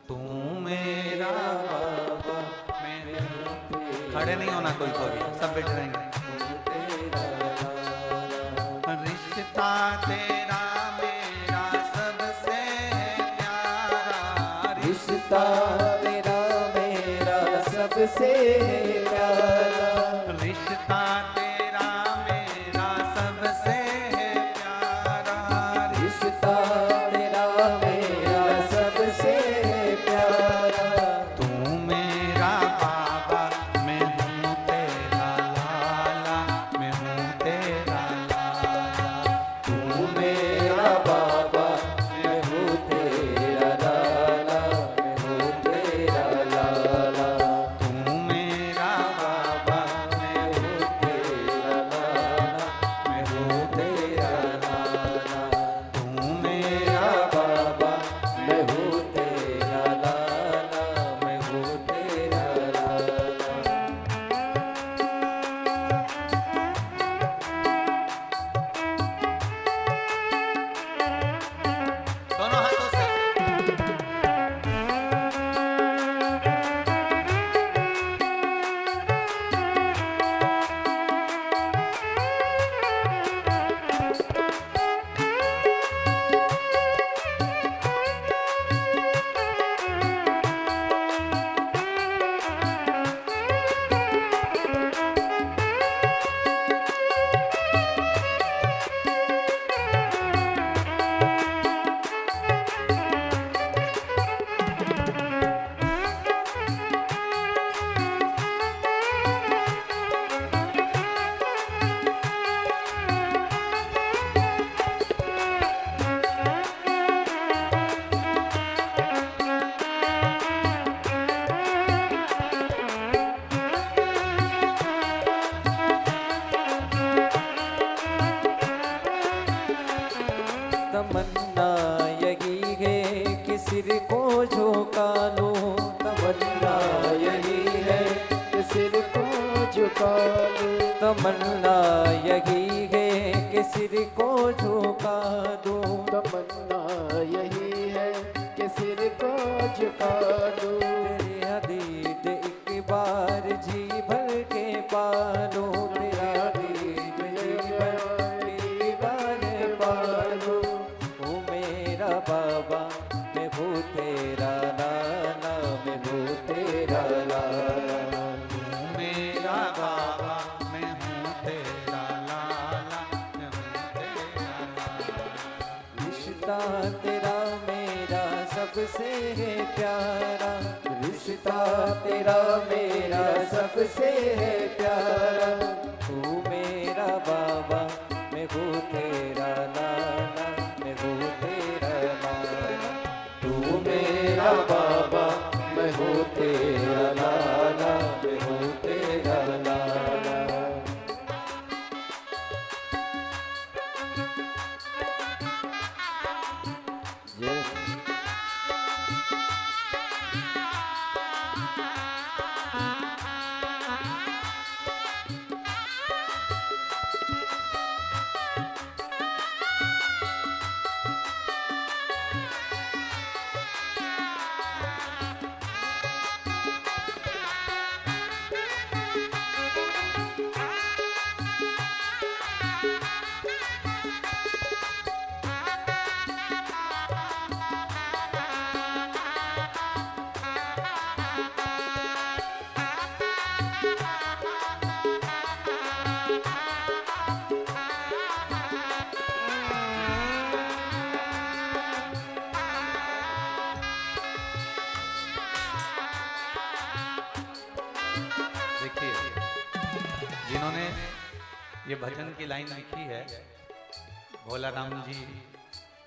तू मेरा बाबा मैं हूँ। खड़े नहीं होना कोई सब बैठ रहेंगे। रिश्ता तेरा मेरा सबसे प्यारा, रिश्ता तेरा मेरा सबसे प्यारा, रिश्ता तेरा मेरा सबसे प्यारा, रिश्ता तेरा मेरा सबसे प्यारा, तू मेरा बाबा मैं हूँ तेरा लाला, मैं हूँ तेरा लाला, तू मेरा बाबा मैं हूँ तेरा लाला, मैं हूँ तेरा लाला, तू मेरा बाबा मैं हूँ तेरा लाला, मैं हूँ तेरा लाला, तू मेरा बाबा मैं हूँ तेरा लाला, मैं हूँ तेरा लाला। दोनों हाथों से। तमन्ना यही है कि सिर को झुका लो, तमन्ना यही है कि सिर को झुका लो, तमन्ना यही है कि सिर को झुका दो, तमन्ना यही है कि सिर को झुका दो। तेरे दीद एक बार जी भर के पालो, तेरा दीद जी भर के पालो, ओ मेरा बाबा मैं हूँ तेरा लाला, मैं हूँ तेरा लाला, मेरा बाबा मैं हूँ तेरा लाला, मैं हूँ तेरा लाला। रिश्ता तेरा मेरा सबसे है प्यारा, रिश्ता तेरा मेरा सबसे है प्यारा, तू मेरा बाबा मैं हूँ तेरा लाला, मैं हूँ तेरा लाला, तू मेरा बाबा मैं हूँ तेरा लाला, मैं हूँ तेरा लाला। ये भजन की लाइन लिखी है भोला राम जी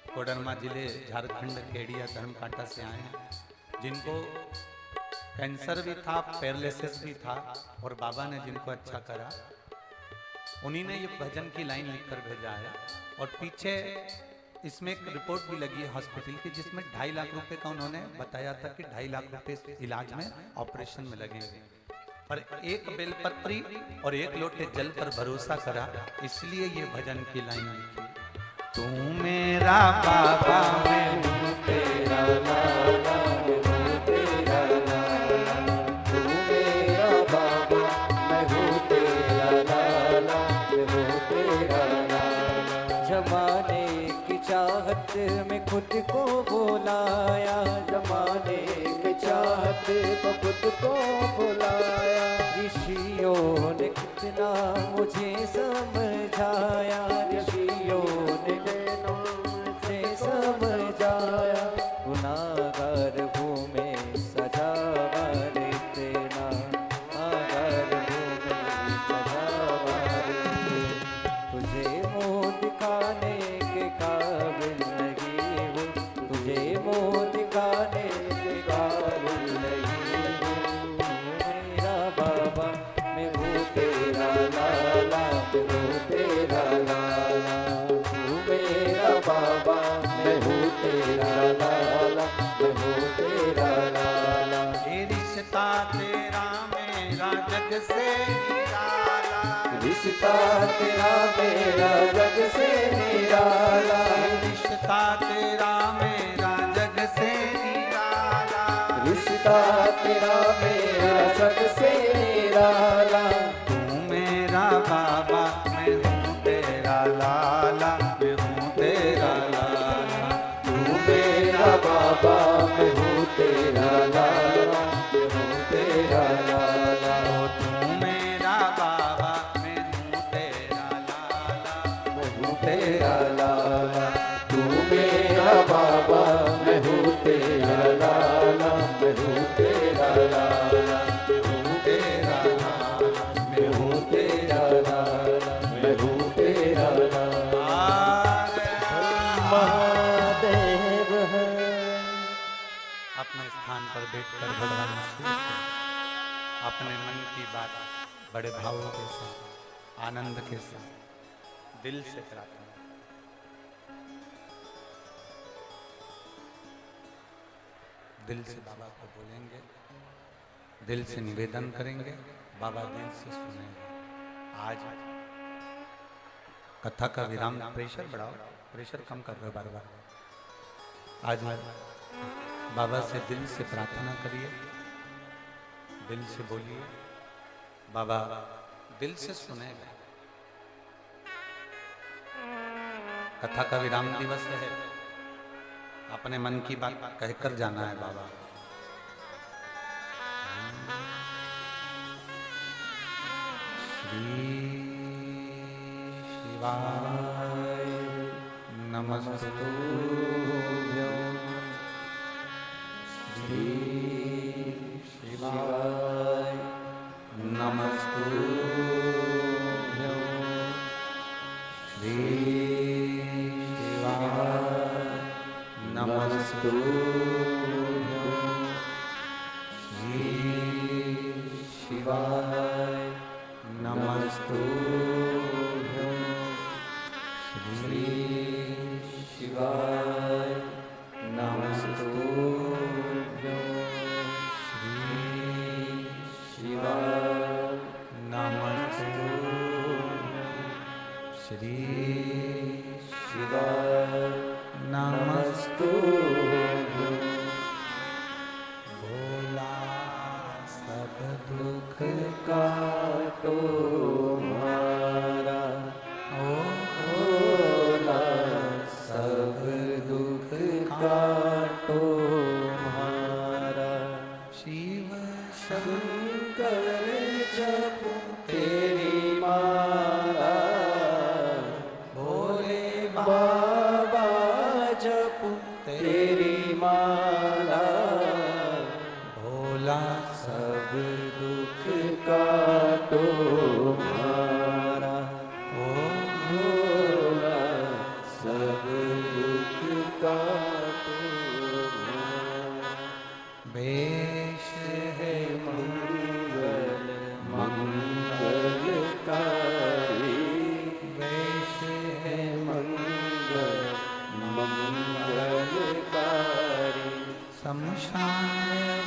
कोडरमा जिले झारखंड केडिया धर्मकांटा से आए हैं, जिनको कैंसर भी था, पैरालिसिस भी था, और बाबा ने जिनको अच्छा करा, उन्हीं ने ये भजन की लाइन लिखकर भेजा है। और पीछे इसमें एक रिपोर्ट भी लगी है हॉस्पिटल की, जिसमें 2.5 लाख रुपए का उन्होंने बताया था कि 2.5 लाख रुपए इलाज में, ऑपरेशन में लगेंगे, पर एक बेलपत्री और एक लोटे जल पर भरोसा करा, इसलिए ये भजन की लाइन लिखी। तू मेरा बाबा मैं हूँ तेरा लाला, मैं हूँ तेरा लाला, तू मेरा बाबा मैं हूँ तेरा लाला, मैं हूँ तेरा लाला। जमाने की चाहत में खुद को बुलाया, जमाने की चाहत में खुद को बुलाया। ऋषियों ने कितना मुझे समझाया, ऋषियों ने कितना मुझे समझाया। गुनाहगार हूँ मैं सजावा देना, गुनाहगार हूँ मैं सजावा देना। तुझे मुँह दिखाने के काबिल नहीं हूँ, तुझे मुँह दिखाने के काबिल नहीं हूँ। मेरा बाबा मैं हूँ तेरा लाला, मैं हूँ तेरा लाला, तू मेरा बाबा मैं हूँ तेरा लाला, मैं हूँ तेरा लाला। ये रिश्ता तेरा मेरा जग से निराला, रिश्ता तेरा मेरा जग से निराला, रिश्ता तेरा मेरा जग से निराला, रिश्ता तेरा मेरा जग से निराला। तू मेरा बाबा मैं हूँ तेरा लाला, मैं हूँ तेरा लाला, तू मेरा बाबा मैं हूँ तेरा लाला, मैं हूँ तेरा लाला। ओ तू मेरा बाबा मैं हूँ तेरा लाला, मैं हूँ तेरा लाला, तू मेरा बाबा मैं हूँ तेरा लाला, मैं हूँ तेरा लाला, मैं हूँ तेरा लाला, मैं हूँ तेरा लाला, मैं हूँ तेरा लाला। महादेव है। अपने स्थान पर बैठकर भगवान शिव से अपने मन की बात बड़े भावों के साथ, आनंद के साथ, दिल से प्रार्थना। दिल से बाबा को बोलेंगे, दिल से निवेदन करेंगे, बाबा दिल से सुनेंगे। आज कथा का विराम, प्रेशर बढ़ाओ, प्रेशर कम कर रहे हो बार बार। आज बाबा से दिल से प्रार्थना करिए, दिल से बोलिए, बाबा दिल से सुनेगा। कथा का विराम दिवस है, अपने मन की बात कहकर जाना है बाबा। श्री शिवाय नमस्तुभ्यं, श्री शिवाय नमस्तुभ्यं, श्री शिवाय नमस्तुभ्यं, श्री शिवाय नमस्तुभ्यं, श्री शिवाय नमस्तुभ्यं, श्री शिवाय नमस्तुभ्यं, श्री शिवाय नमस्तुभ्यं। भोला सब दुख काटो हमारा, ओ भोला सब दुख काटो हमारा। शिव शंकर जपो तेरी माला, भोले बाबा जपो तेरी माला। भोला सब दुख काटो वेश है मंगल मंगलकारी, वेश है मंगल मंगलकारी। शमशान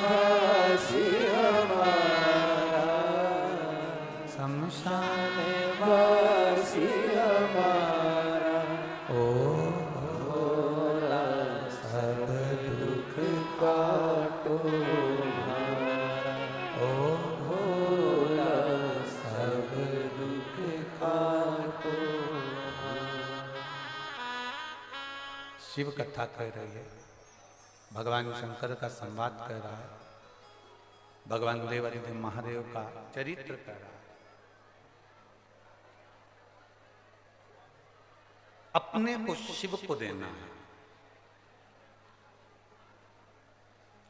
वासी हमारा, शमशान वासी हमारा, ओ सब दुख काटो हमारा, ओ भोला सब दुख काटो हमारा। शिव कथा कह रही है, भगवान शंकर का संवाद कर रहा है, भगवान देवाधिदेव महादेव का चरित्र कर रहा है। अपने को शिव को देना है।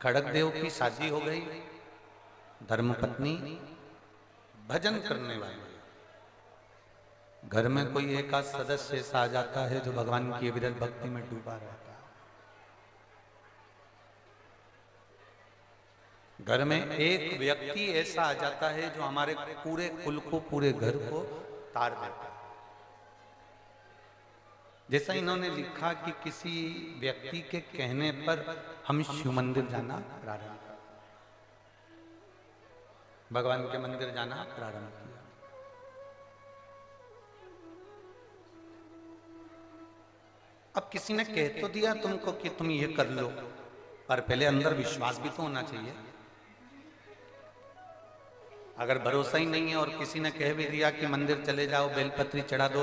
खड़गदेव की शादी हो गई, धर्मपत्नी भजन करने वाली। घर में कोई एक आध सदस्य ऐसा आ जाता है जो भगवान की विरल भक्ति में डूबा रहता है। घर में एक व्यक्ति ऐसा आ जाता है जो हमारे पूरे कुल को, पूरे घर को तार देता है। जैसा इन्होंने लिखा कि किसी व्यक्ति के कहने पर हम शिव मंदिर जाना प्रारंभ किया, भगवान के मंदिर जाना प्रारंभ किया। अब किसी ने कह तो दिया तुमको कि तुम ये कर लो, पर पहले अंदर विश्वास भी तो होना चाहिए। अगर भरोसा ही नहीं है और किसी ने कह भी दिया कि मंदिर चले जाओ, बेलपत्री चढ़ा दो,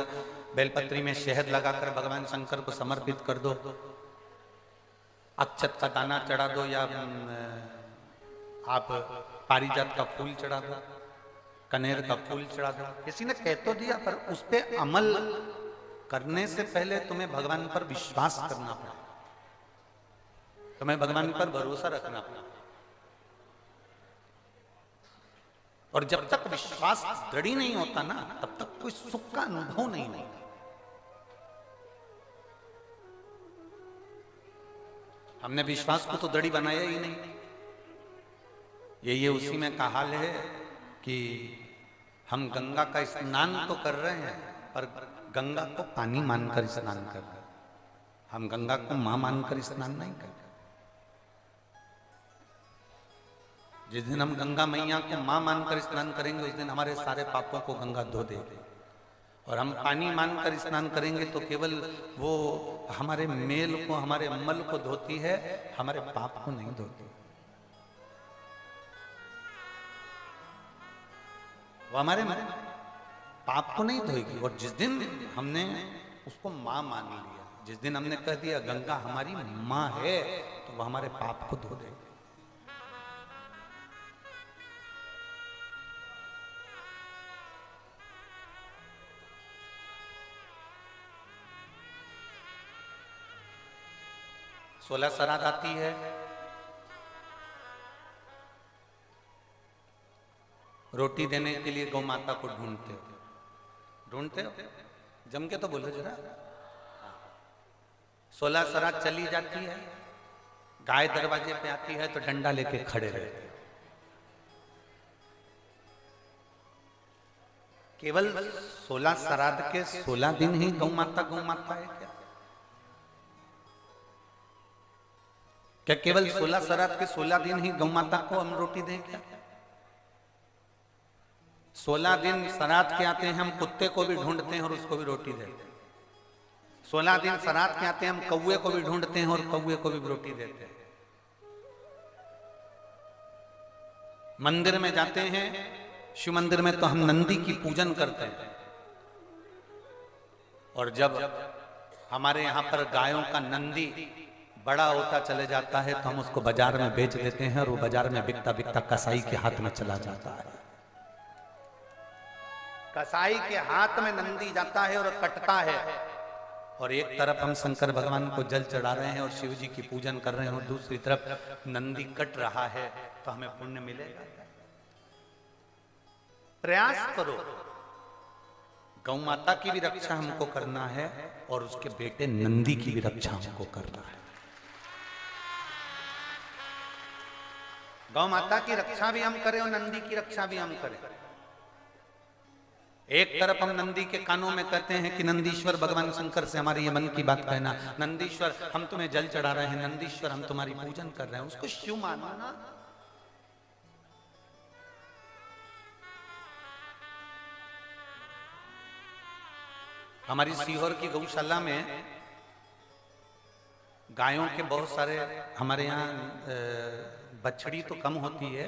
बेलपत्री में शहद लगाकर भगवान शंकर को समर्पित कर दो, अक्षत का दाना चढ़ा दो, या आप पारिजात का फूल चढ़ा दो, कनेर का फूल चढ़ा दो। किसी ने कह तो दिया, पर उस पर अमल करने से पहले तुम्हें भगवान पर विश्वास करना पड़ेगा, तुम्हें भगवान पर भरोसा रखना पड़ेगा। और जब तक विश्वास दृढ़ नहीं होता ना, तब तक कोई सुख का अनुभव नहीं होता। हमने विश्वास को तो दृढ़ बनाया ही नहीं। ये उसी में का हाल है कि हम गंगा का स्नान तो कर रहे हैं, पर गंगा को पानी मानकर स्नान कर रहे हैं। हम गंगा को मां मानकर स्नान नहीं कर रहे। जिस दिन हम गंगा मैया को मां मानकर स्नान करेंगे, उस दिन हमारे सारे पापों को गंगा धो देगी। और हम पानी मानकर स्नान करेंगे तो केवल वो हमारे मेल को, हमारे मल को धोती है, हमारे पाप को नहीं धोती। वो हमारे पाप को नहीं धोएगी। और जिस दिन हमने उसको मां मान लिया, जिस दिन हमने कह दिया गंगा हमारी मां है, तो वो हमारे पाप को धो देगी। सोलह श्राद्ध आती है, रोटी देने के लिए गौ माता को ढूंढते हो, जम के तो बोलो जरा। 16 श्राद्ध चली जाती है, गाय दरवाजे पे आती है तो डंडा लेके खड़े रहते हैं। केवल 16 श्राद्ध के 16 दिन ही गौ माता है क्या केवल 16 श्राद्ध के 16 दिन ही गौ माता को हम रोटी दें क्या? 16 दिन श्राद्ध के आते हैं, हम कुत्ते को भी ढूंढते हैं और उसको भी रोटी देते हैं। 16 दिन श्राद्ध के आते हैं, हम कौवे को भी ढूंढते हैं और कौवे को भी रोटी देते हैं। मंदिर में जाते हैं, शिव मंदिर में तो हम नंदी की पूजन करते हैं। और जब हमारे यहाँ पर गायों का नंदी बड़ा होता चले जाता है तो हम उसको बाजार में बेच देते हैं, और वो बाजार में बिकता बिकता कसाई के हाथ में चला जाता है। कसाई के हाथ में नंदी जाता है और कटता है, और एक तरफ हम शंकर भगवान को जल चढ़ा रहे हैं और शिव जी की पूजन कर रहे हैं, और दूसरी तरफ नंदी कट रहा है, तो हमें पुण्य मिलेगा। प्रयास करो, गौ माता की भी रक्षा हमको करना है और उसके बेटे नंदी की भी रक्षा हमको करना है। गौ माता की रक्षा भी हम करें और नंदी की रक्षा भी हम करें। एक तरफ हम नंदी के कानों में कहते हैं कि नंदीश्वर भगवान शंकर से हमारी ये मन की बात कहना, नंदीश्वर हम तुम्हें जल चढ़ा रहे हैं, नंदीश्वर हम तुम्हारी पूजन कर रहे हैं, उसको शिव मानो ना। हमारी सीहोर की गौशाला में गायों के बहुत सारे, हमारे यहाँ बछड़ी तो कम होती है,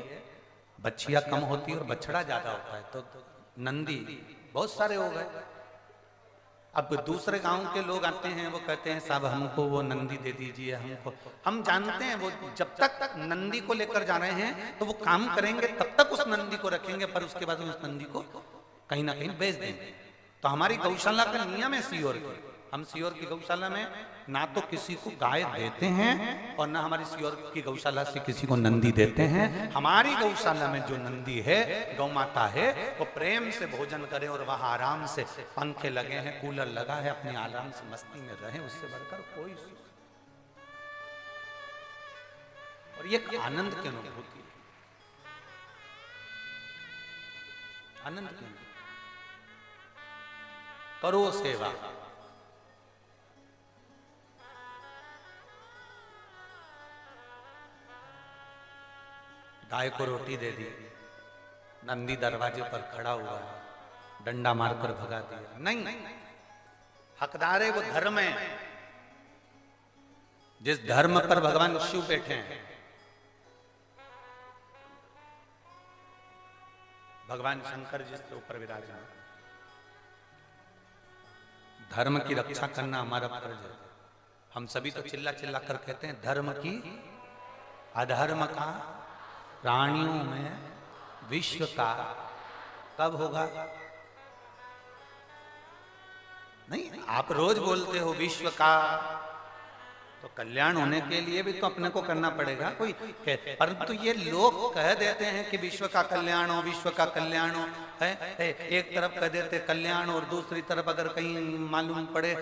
बछिया कम होती है और बछड़ा ज्यादा होता है, तो नंदी बहुत सारे हो गए। अब दूसरे गांव के लोग आते हैं, वो कहते हैं साहब हमको वो नंदी दे दीजिए हमको। हम जानते हैं वो जब तक नंदी को लेकर जा रहे हैं तो वो काम करेंगे, तब तक उस नंदी को रखेंगे, पर उसके बाद उस नंदी को कहीं ना कहीं बेच देंगे। तो हमारी गौशाला का नियम है सीहोर की, हम सीहोर की गौशाला में ना तो किसी को गाय देते हैं और ना हमारी सीहोर की गौशाला से किसी को नंदी देते हैं। हमारी गौशाला में जो नंदी है, गौ माता है, वो प्रेम से भोजन करे और वहां आराम से, पंखे लगे हैं, कूलर लगा है, अपने आराम से मस्ती में रहे, उससे बढ़कर कोई सुख। और ये आनंद की अनुभूति है, आनंद की अनुभूति। करो सेवा, गाय को रोटी दे दी, नंदी दरवाजे पर खड़ा हुआ, डंडा मारकर भगा दिया, नहीं, हकदार है वो धर्म है। जिस धर्म पर भगवान शिव बैठे हैं, भगवान शंकर जिसके ऊपर विराजमान, धर्म की रक्षा करना हमारा फर्ज है। हम सभी तो चिल्ला चिल्ला कर कहते हैं धर्म की, अधर्म का प्राणियों में विश्व का कब होगा? नहीं, आप रोज बोलते हो विश्व का, तो कल्याण होने के लिए भी तो अपने को करना पड़ेगा कोई, परंतु ये लोग कह देते हैं कि विश्व का कल्याण हो, विश्व का कल्याण हो, है एक तरफ कह देते कल्याण और दूसरी तरफ अगर कहीं मालूम पड़े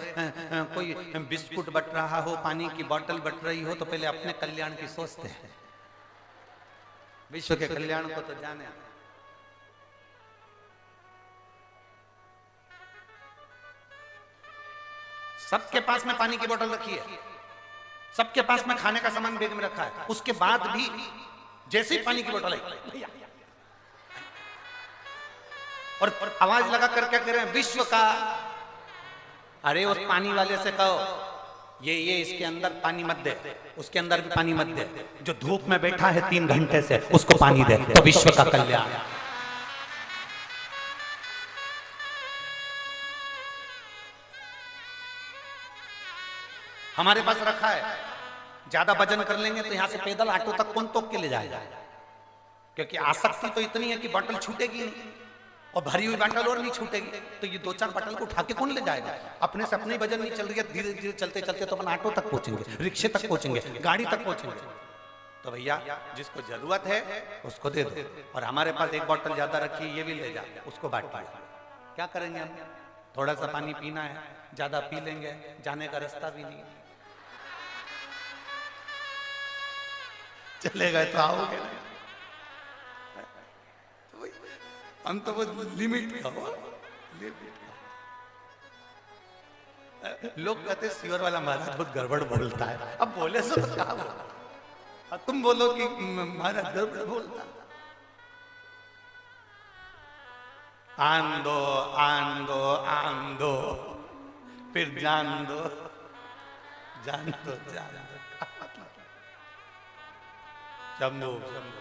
कोई बिस्कुट बट रहा हो, पानी की बोतल बट रही हो, तो पहले अपने कल्याण की सोचते हैं, विश्व के कल्याण को तो जाने। सबके पास में पानी की बोतल रखी है, सबके पास में खाने का सामान बैग में रखा है, उसके बाद भी जैसे ही पानी की बोतल आई और आवाज लगा कर क्या कह रहे हैं, विश्व का। अरे उस पानी वाले से कहो ये इसके अंदर पानी मत दे, उसके अंदर भी पानी मत दे, जो धूप में बैठा है 3 घंटे से उसको पानी दे, तो विश्व का कल्याण। हमारे पास रखा है, ज्यादा वजन कर लेंगे तो यहां से पैदल ऑटो तक कौन तोक के ले जाएगा, क्योंकि आसक्ति तो इतनी है कि बोतल छूटेगी नहीं और भरी हुई बोतल और नहीं छूटेगी, तो ये 2-4 बोतल को उठा के कौन ले जाएगा? अपने से अपनी वजन नहीं चल रही है, धीरे धीरे चलते चलते तो अपन ऑटो तक पहुंचेंगे, रिक्शे तक पहुंचेंगे, गाड़ी तक पहुंचेंगे। तो भैया जिसको जरूरत है उसको दे दो, और हमारे पास एक बोतल ज्यादा रखी है, ये भी ले जा, उसको बांट दो। क्या करेंगे हम? थोड़ा सा पानी पीना है, ज्यादा पी लेंगे, जाने का रास्ता भी नहीं, चले गए तो आओगे नहीं, हम तो वो लिमिट का हो। लोग कहते सीहोर वाला महाराज बहुत गड़बड़ बोलता है, अब बोले सो तो क्या बोला, अब तुम बोलो कि महाराज गड़बड़ बोलता। आन दो आन दो आन दो, फिर जान दो जान दो जान दो, शंभू शंभू।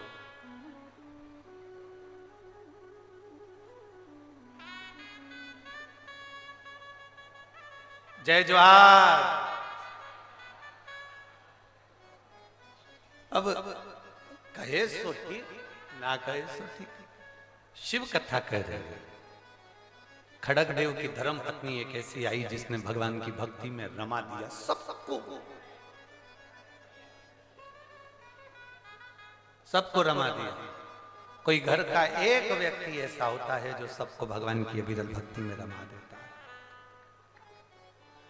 जय जवाहर। अब कहे सो ठीक, ना कहे सो ठीक। शिव कथा कह रहे हैं, खड़गदेव की धर्म पत्नी एक ऐसी आई जिसने भगवान की भक्ति में रमा दिया सबको रमा दिया। कोई घर का एक व्यक्ति ऐसा होता है जो सबको भगवान की अविरल भक्ति में रमा देता है।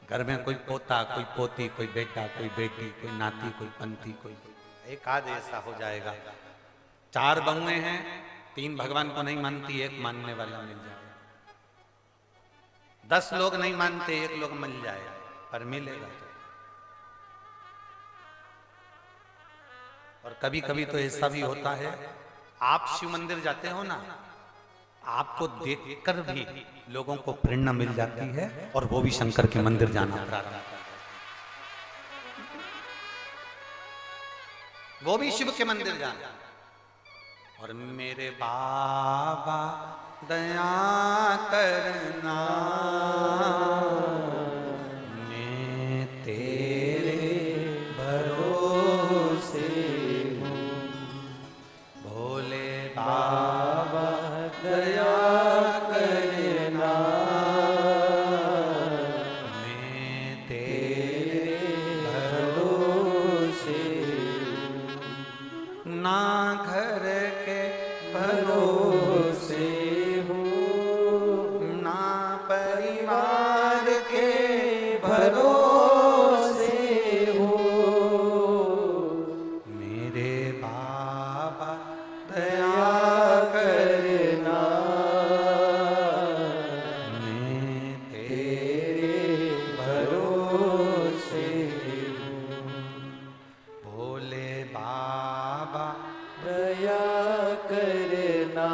घर में कोई पोता, कोई पोती, कोई बेटा, कोई बेटी, कोई नाती, कोई पंथी, कोई एक आध ऐसा हो जाएगा 4 बहुएं हैं, 3 भगवान को नहीं मानती, 1 मानने वाला मिल जाए। 10 लोग नहीं मानते, 1 लोग मिल जाए, पर मिलेगा तो। और कभी कभी तो ऐसा भी होता है, आप शिव मंदिर जाते हो ना, आपको देखकर भी लोगों को प्रेरणा मिल जाती है और वो भी शंकर के मंदिर जाना प्रारंभ करते हैं, वो भी शिव के मंदिर जाना। और मेरे बाबा दया करना, मैं तेरे भरोसे हूँ, भोले बाबा दया करना, मैं तेरे भरोसे हूँ, ना घर के भरोसे हूँ, ना परिवार के भरोसे हूँ, मेरे बाबा दया करना, मैं तेरे भरोसे हूँ, भोले बाबा दया करना,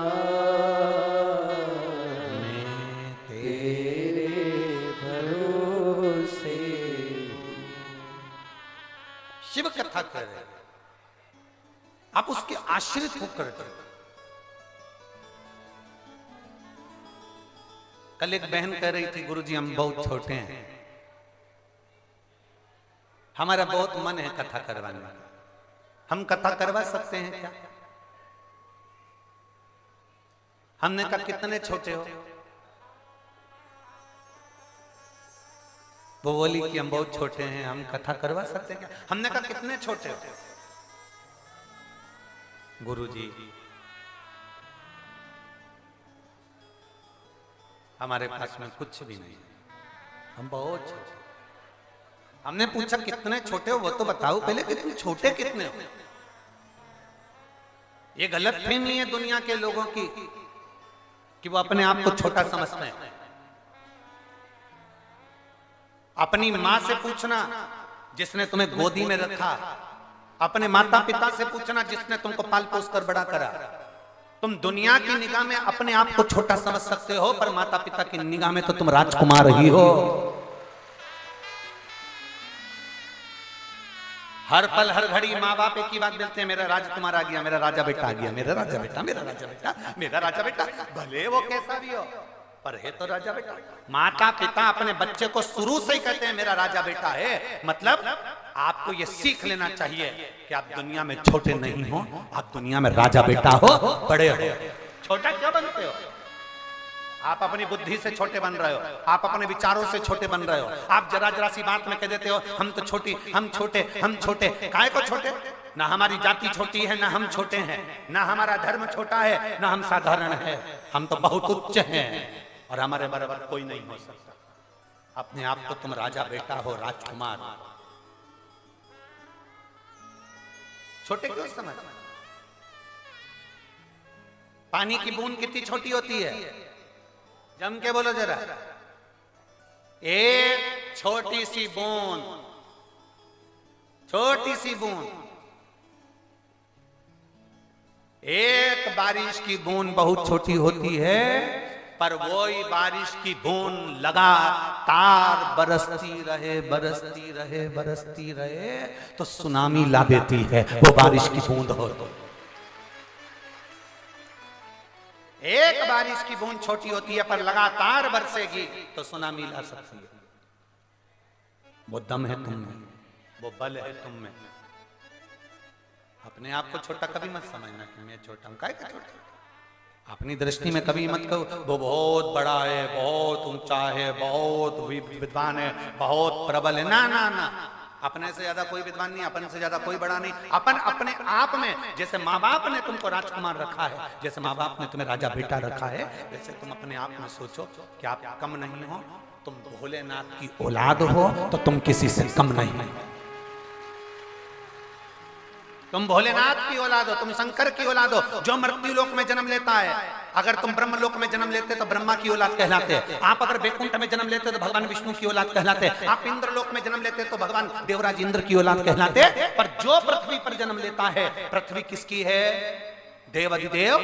मैं तेरे भरोसे। शिव कथा कर रहे, आप उसके आश्रित होकर के। कल एक बहन कह रही थी, गुरुजी हम बहुत छोटे हैं, हमारा बहुत मन है कथा करवाने का, हम कथा करवा सकते हैं क्या? हमने कहा कितने छोटे हो? वो बोली कि हम बहुत छोटे हैं, हम कथा करवा सकते हैं क्या? हमने कहा कितने छोटे हो? गुरुजी हमारे पास में कुछ भी नहीं, हम बहुत छोटे। हमने पूछा कितने छोटे हो, वो तो बताओ पहले कि तुम छोटे कितने हो। ये गलत फहमी है दुनिया के लोगों की कि वो अपने आप को छोटा समझते हैं। अपनी मां से पूछना जिसने तुम्हें गोदी में रखा, अपने माता पिता से पूछना जिसने तुमको पाल पोस कर बड़ा करा। तुम दुनिया की निगाह में अपने आप को छोटा समझ सकते हो, पर माता पिता की निगाह में तो तुम राजकुमार ही हो। हर पल हर घड़ी माँ बाप एक ही बात बोलते हैं, मेरा राजकुमार आ गया, मेरा राजा बेटा आ गया, मेरा राजा बेटा, मेरा राजा बेटा, मेरा राजा बेटा। भले वो कैसा भी हो, पर है तो राजा बेटा। माता पिता अपने बच्चे को शुरू से ही कहते हैं मेरा राजा बेटा है। मतलब आपको ये सीख लेना चाहिए कि आप दुनिया में छोटे नहीं हो, आप दुनिया में राजा बेटा हो, बड़े हो। छोटा क्यों बनते हो? आप अपनी बुद्धि से छोटे बन रहे हो, आप अपने विचारों से छोटे बन रहे हो। आप जरा जरा सी बात में कह देते हो हम तो छोटी, हम छोटे, हम छोटे। काहे को छोटे? ना हमारी जाति छोटी है, ना हम छोटे हैं, ना हमारा धर्म छोटा है, ना हम साधारण है। हम तो बहुत उच्च हैं और हमारे बराबर कोई नहीं हो सकता। अपने आप को तुम राजा बेटा हो, राजकुमार। छोटे क्यों समझ? पानी की बूंद कितनी छोटी होती है? जम के बोलो जरा। एक छोटी सी बूंद, छोटी सी बूंद, एक बारिश की बूंद बहुत छोटी होती है, पर वही बारिश की बूंद लगातार बरसती रहे, बरसती रहे, बरसती रहे तो सुनामी ला देती है। वो बारिश की बूंद हो तो एक बारिश की बूंद छोटी होती है, पर लगातार बरसेगी तो सुनामी ला सकती है। वो दम है तुम में, वो बल है तुम में। अपने आप को छोटा कभी मत समझना कि मैं छोटा हूं। काहे का छोटा? अपनी दृष्टि में कभी मत कहो वो बहुत बड़ा है, बहुत ऊंचा है, बहुत विद्वान है, बहुत प्रबल है। ना ना ना, अपने से ज्यादा कोई विद्वान नहीं, अपन से ज्यादा कोई बड़ा नहीं। अपन अपने आप में, जैसे माँ बाप ने तुमको राजकुमार रखा है, जैसे माँ बाप ने तुम्हें राजा बेटा रखा है, वैसे तुम अपने आप में सोचो कि आप कम नहीं हो। तुम भोलेनाथ की औलाद हो तो तुम किसी से कम नहीं हो। तुम भोलेनाथ की औलाद हो, तुम शंकर की औलाद हो। जो मृत्यु लोक में जन्म लेता है, अगर तुम ब्रह्म लोक में जन्म लेते तो ब्रह्मा की औलाद कहलाते। आप अगर वैकुंठ में जन्म लेते तो भगवान विष्णु की औलाद कहलाते। आप इंद्र लोक में जन्म लेते तो भगवान देवराज इंद्र की औलाद कहलाते। पर जो पृथ्वी पर जन्म लेता है, पृथ्वी किसकी है? देवाधिदेव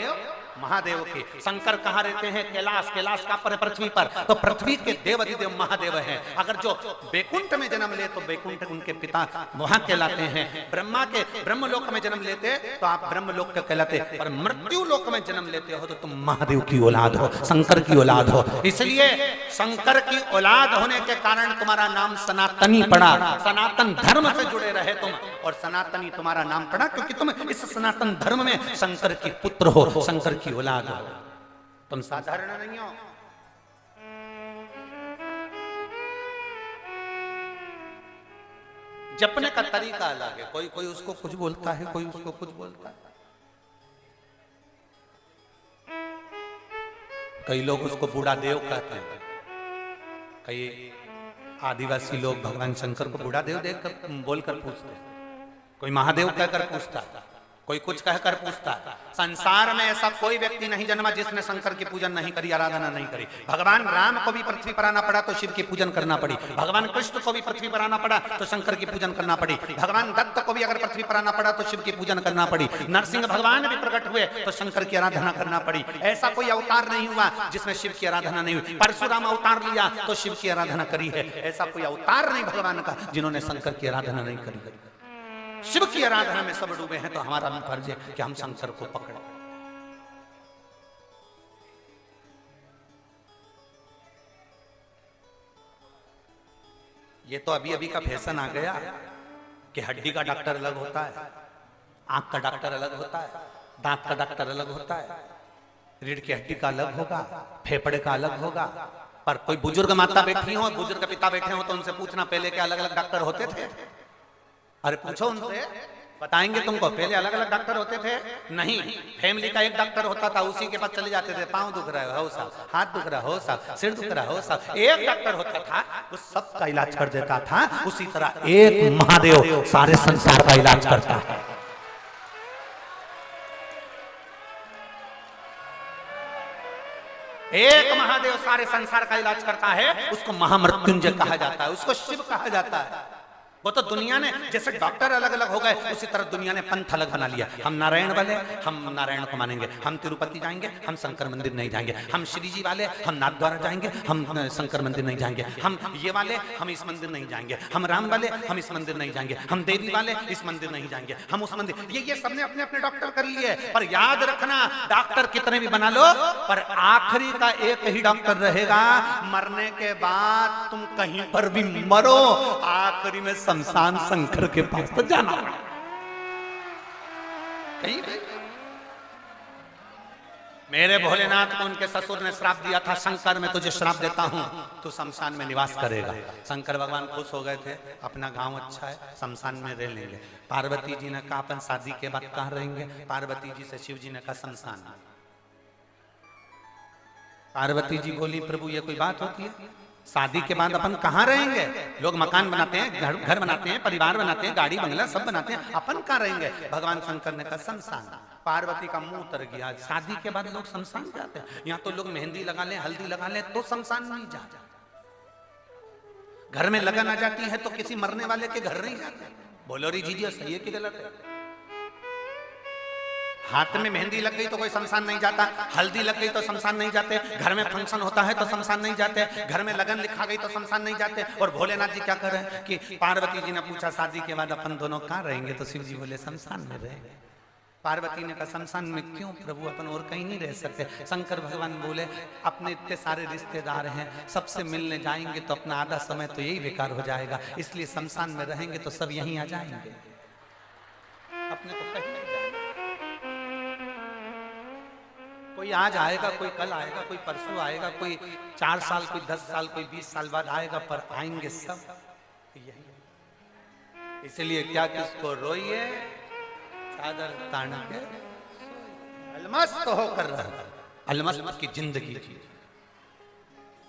महादेव की। शंकर कहाँ रहते हैं? कैलाश। कैलाश का पर पृथ्वी पर, तो पृथ्वी के देवाधिदेव महादेव हैं। अगर जो वैकुंठ में जन्म ले तो वैकुंठ उनके पिता वहां कहलाते हैं। ब्रह्मा के ब्रह्मलोक में जन्म लेते तो आप ब्रह्मलोक के कहलाते। पर मृत्यु लोक में जन्म लेते हो तो तुम महादेव की औलाद हो, शंकर की औलाद हो। इसलिए शंकर की औलाद होने के कारण तुम्हारा नाम सनातनी पड़ा। सनातन धर्म से जुड़े रहे तुम, और सनातनी तुम्हारा नाम पड़ा क्योंकि तुम इस सनातन धर्म में शंकर की पुत्र हो, शंकर की औलाद हो। तुम साधारण नहीं हो। जपने का तरीका अलग है। कोई कोई उसको कुछ बोलता है, कोई उसको कुछ बोलता है। कई लोग उसको बूढ़ा देव कहते हैं। कई आदिवासी लोग भगवान शंकर को बूढ़ा देव देखकर बोलकर पूछते हैं। कोई महादेव कहकर पूछता है, कोई कुछ कहकर पूछता है। संसार में ऐसा कोई व्यक्ति नहीं जन्मा जिसने शंकर की पूजन नहीं करी, आराधना नहीं करी। भगवान राम को भी पृथ्वी पर आना पड़ा तो शिव की पूजन करना पड़ी। भगवान कृष्ण को भी पृथ्वी पर आना पड़ा तो शंकर की पूजन करना पड़ी। भगवान दत्त को भी अगर पृथ्वी पर आना पड़ा तो शिव की पूजन करना पड़ी। नरसिंह भगवान भी प्रकट हुए तो शंकर की आराधना करना पड़ी। ऐसा कोई अवतार नहीं हुआ जिसमें शिव की आराधना नहीं हुई। परशुराम अवतार लिया तो शिव की आराधना करी है। ऐसा कोई अवतार नहीं भगवान का जिन्होंने शंकर की आराधना नहीं करी। शिव की आराधना में सब डूबे हैं, तो हमारा भी फर्ज है कि हम शंकर को पकड़ें। ये तो अभी अभी का फैशन आ गया कि हड्डी का डॉक्टर अलग होता है, आंख का डॉक्टर अलग होता है, दांत का डॉक्टर अलग होता है, रीढ़ की हड्डी का अलग होगा, फेफड़े का अलग होगा। पर कोई बुजुर्ग माता बैठी हो, बुजुर्ग पिता बैठे हो तो उनसे पूछना पहले के अलग अलग डॉक्टर होते थे? अरे पूछो उनसे, बताएंगे तुमको। पहले अलग अलग डॉक्टर होते थे? नहीं। फैमिली का एक डॉक्टर होता था, उसी के पास चले जाते थे। पांव दुख रहा हो साहब, हाथ दुख रहा हो साहब, सिर दुख रहा हो साहब, एक डॉक्टर होता था, वो सबका इलाज कर देता था। उसी तरह एक महादेव सारे संसार का इलाज करता है। एक महादेव सारे संसार का इलाज करता है। उसको महामृत्युंजय कहा जाता है, उसको शिव कहा जाता है। वो तो दुनिया ने, जैसे डॉक्टर अलग अलग हो गए, उसी तरह दुनिया ने पंथ अलग बना लिया। हम नारायण वाले, हम नारायण को मानेंगे। हम तिरुपति जाएंगे, हम शंकर मंदिर नहीं जाएंगे। हम श्री जी वाले, हम नाथ द्वारा जाएंगे, हम शंकर मंदिर नहीं जाएंगे। हम ये वाले, हम इस मंदिर नहीं जाएंगे। हम राम वाले, हम इस मंदिर नहीं जाएंगे। हम देवी वाले, इस मंदिर नहीं जाएंगे। हम उस मंदिर, ये सबने अपने अपने डॉक्टर कर लिए। पर याद रखना, डॉक्टर कितने भी बना लो, पर आखिरी का एक ही डॉक्टर रहेगा। मरने के बाद तुम कहीं पर भी मरो, आखिरी में शमशान शंकर के पास तो जाना पड़ा। कहीं मेरे भोलेनाथ को उनके ससुर ने श्राप दिया था, शंकर मैं तुझे श्राप देता हूं, तू शमशान में निवास करेगा। शंकर भगवान खुश हो गए थे, अपना गांव अच्छा है, शमशान में रह लेंगे। पार्वती जी ने कहा अपन शादी के बाद कहां रहेंगे? पार्वती जी से शिव जी ने कहा शमशान। पार्वती जी बोली प्रभु ये कोई बात होती है? शादी के बाद अपन कहाँ रहेंगे? लोग मकान बनाते हैं, घर बनाते हैं, परिवार बनाते हैं, गाड़ी बंगला सब बनाते हैं, अपन कहाँ रहेंगे? भगवान शंकर ने कहा शमशान। पार्वती का मुंह उतर गया। शादी के बाद लोग शमशान जाते हैं? यहाँ तो लोग मेहंदी लगा ले, हल्दी लगा ले तो शमशान नहीं जाते। घर में लगन आ जाती है तो किसी मरने वाले के घर नहीं जाते। बोलो री जी सही है कि गलत है? हाथ में मेहंदी लग गई तो कोई शमशान नहीं जाता, हल्दी लग गई तो शमशान नहीं जाते, घर में फंक्शन होता है तो शमशान नहीं जाते, घर में लगन लिखा गई तो शमशान नहीं जाते। और भोलेनाथ जी क्या कर रहे हैं कि पार्वती जी ने पूछा शादी के बाद अपन दोनों कहाँ रहेंगे? तो शिव जी बोले शमशान में रहेंगे। पार्वती ने कहा शमशान में क्यों प्रभु, अपन और कहीं नहीं रह सकते? शंकर भगवान बोले अपने इतने सारे रिश्तेदार हैं, सबसे मिलने जाएंगे तो अपना आधा समय तो यही बेकार हो जाएगा, इसलिए शमशान में रहेंगे तो सब यहीं आ जाएंगे, अपने को कहीं नहीं जाएंगे। कोई आज आएगा, कोई कल आएगा, कोई परसों आएगा, कोई 4 साल, कोई 10 साल, कोई 20 साल बाद आएगा, पर आएंगे सब यही। इसलिए क्या किसको रोइए, चादर तान के अलमस्त होकर रहा, अलमस्त की जिंदगी जी।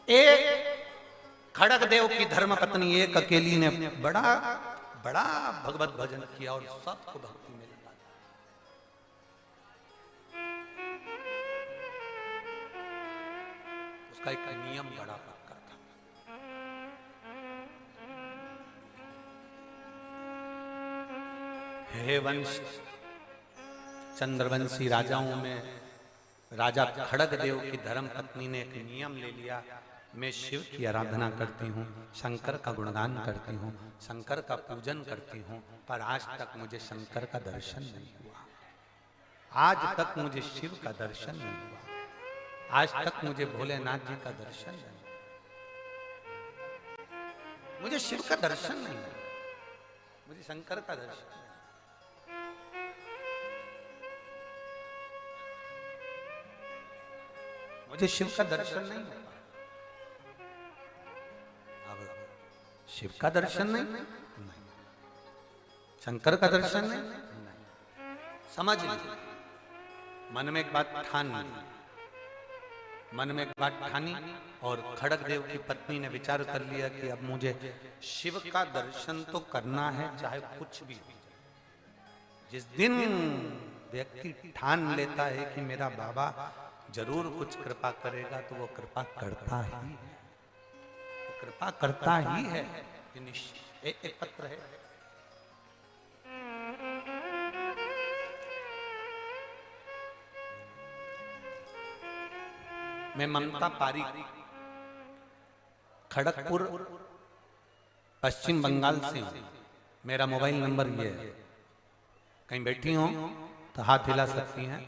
एक खड़ग देव की धर्म पत्नी एक अकेली ने बड़ा बड़ा भगवत भजन किया और सबको भक्ति में लगा। उसका एक नियम बड़ा पक्का था। हे वंश, चंद्रवंशी राजाओं में राजा खड़गदेव की धर्म पत्नी ने एक नियम ले लिया, मैं शिव की आराधना करती हूँ, शंकर का गुणगान करती हूँ, शंकर का पूजन करती हूँ, पर आज तक मुझे शंकर का दर्शन नहीं हुआ, आज तक मुझे शिव का दर्शन नहीं हुआ, आज तक मुझे भोलेनाथ जी का दर्शन नहीं, मुझे शिव का दर्शन नहीं हुआ, मुझे शंकर का दर्शन नहीं। मुझे शिव का दर्शन नहीं हुआ। अब शिव का दर्शन नहीं, शंकर का दर्शन नहीं, समझ लीजिए, मन में एक बात ठान ली, मन में एक बात ठानी, और खड़गदेव की पत्नी ने विचार कर लिया कि अब मुझे शिव का दर्शन तो करना है, चाहे कुछ भी हो जाए। जिस दिन व्यक्ति ठान लेता है कि मेरा बाबा जरूर कुछ कृपा करेगा, तो वो कृपा करता ही है, वो कृपा करता ही है। एक पत्र है, मैं ममता पारीक, खड़गपुर, पश्चिम बंगाल से हूं, मेरा मोबाइल नंबर ये है, कहीं बैठी हो तो हाथ हिला सकती हैं,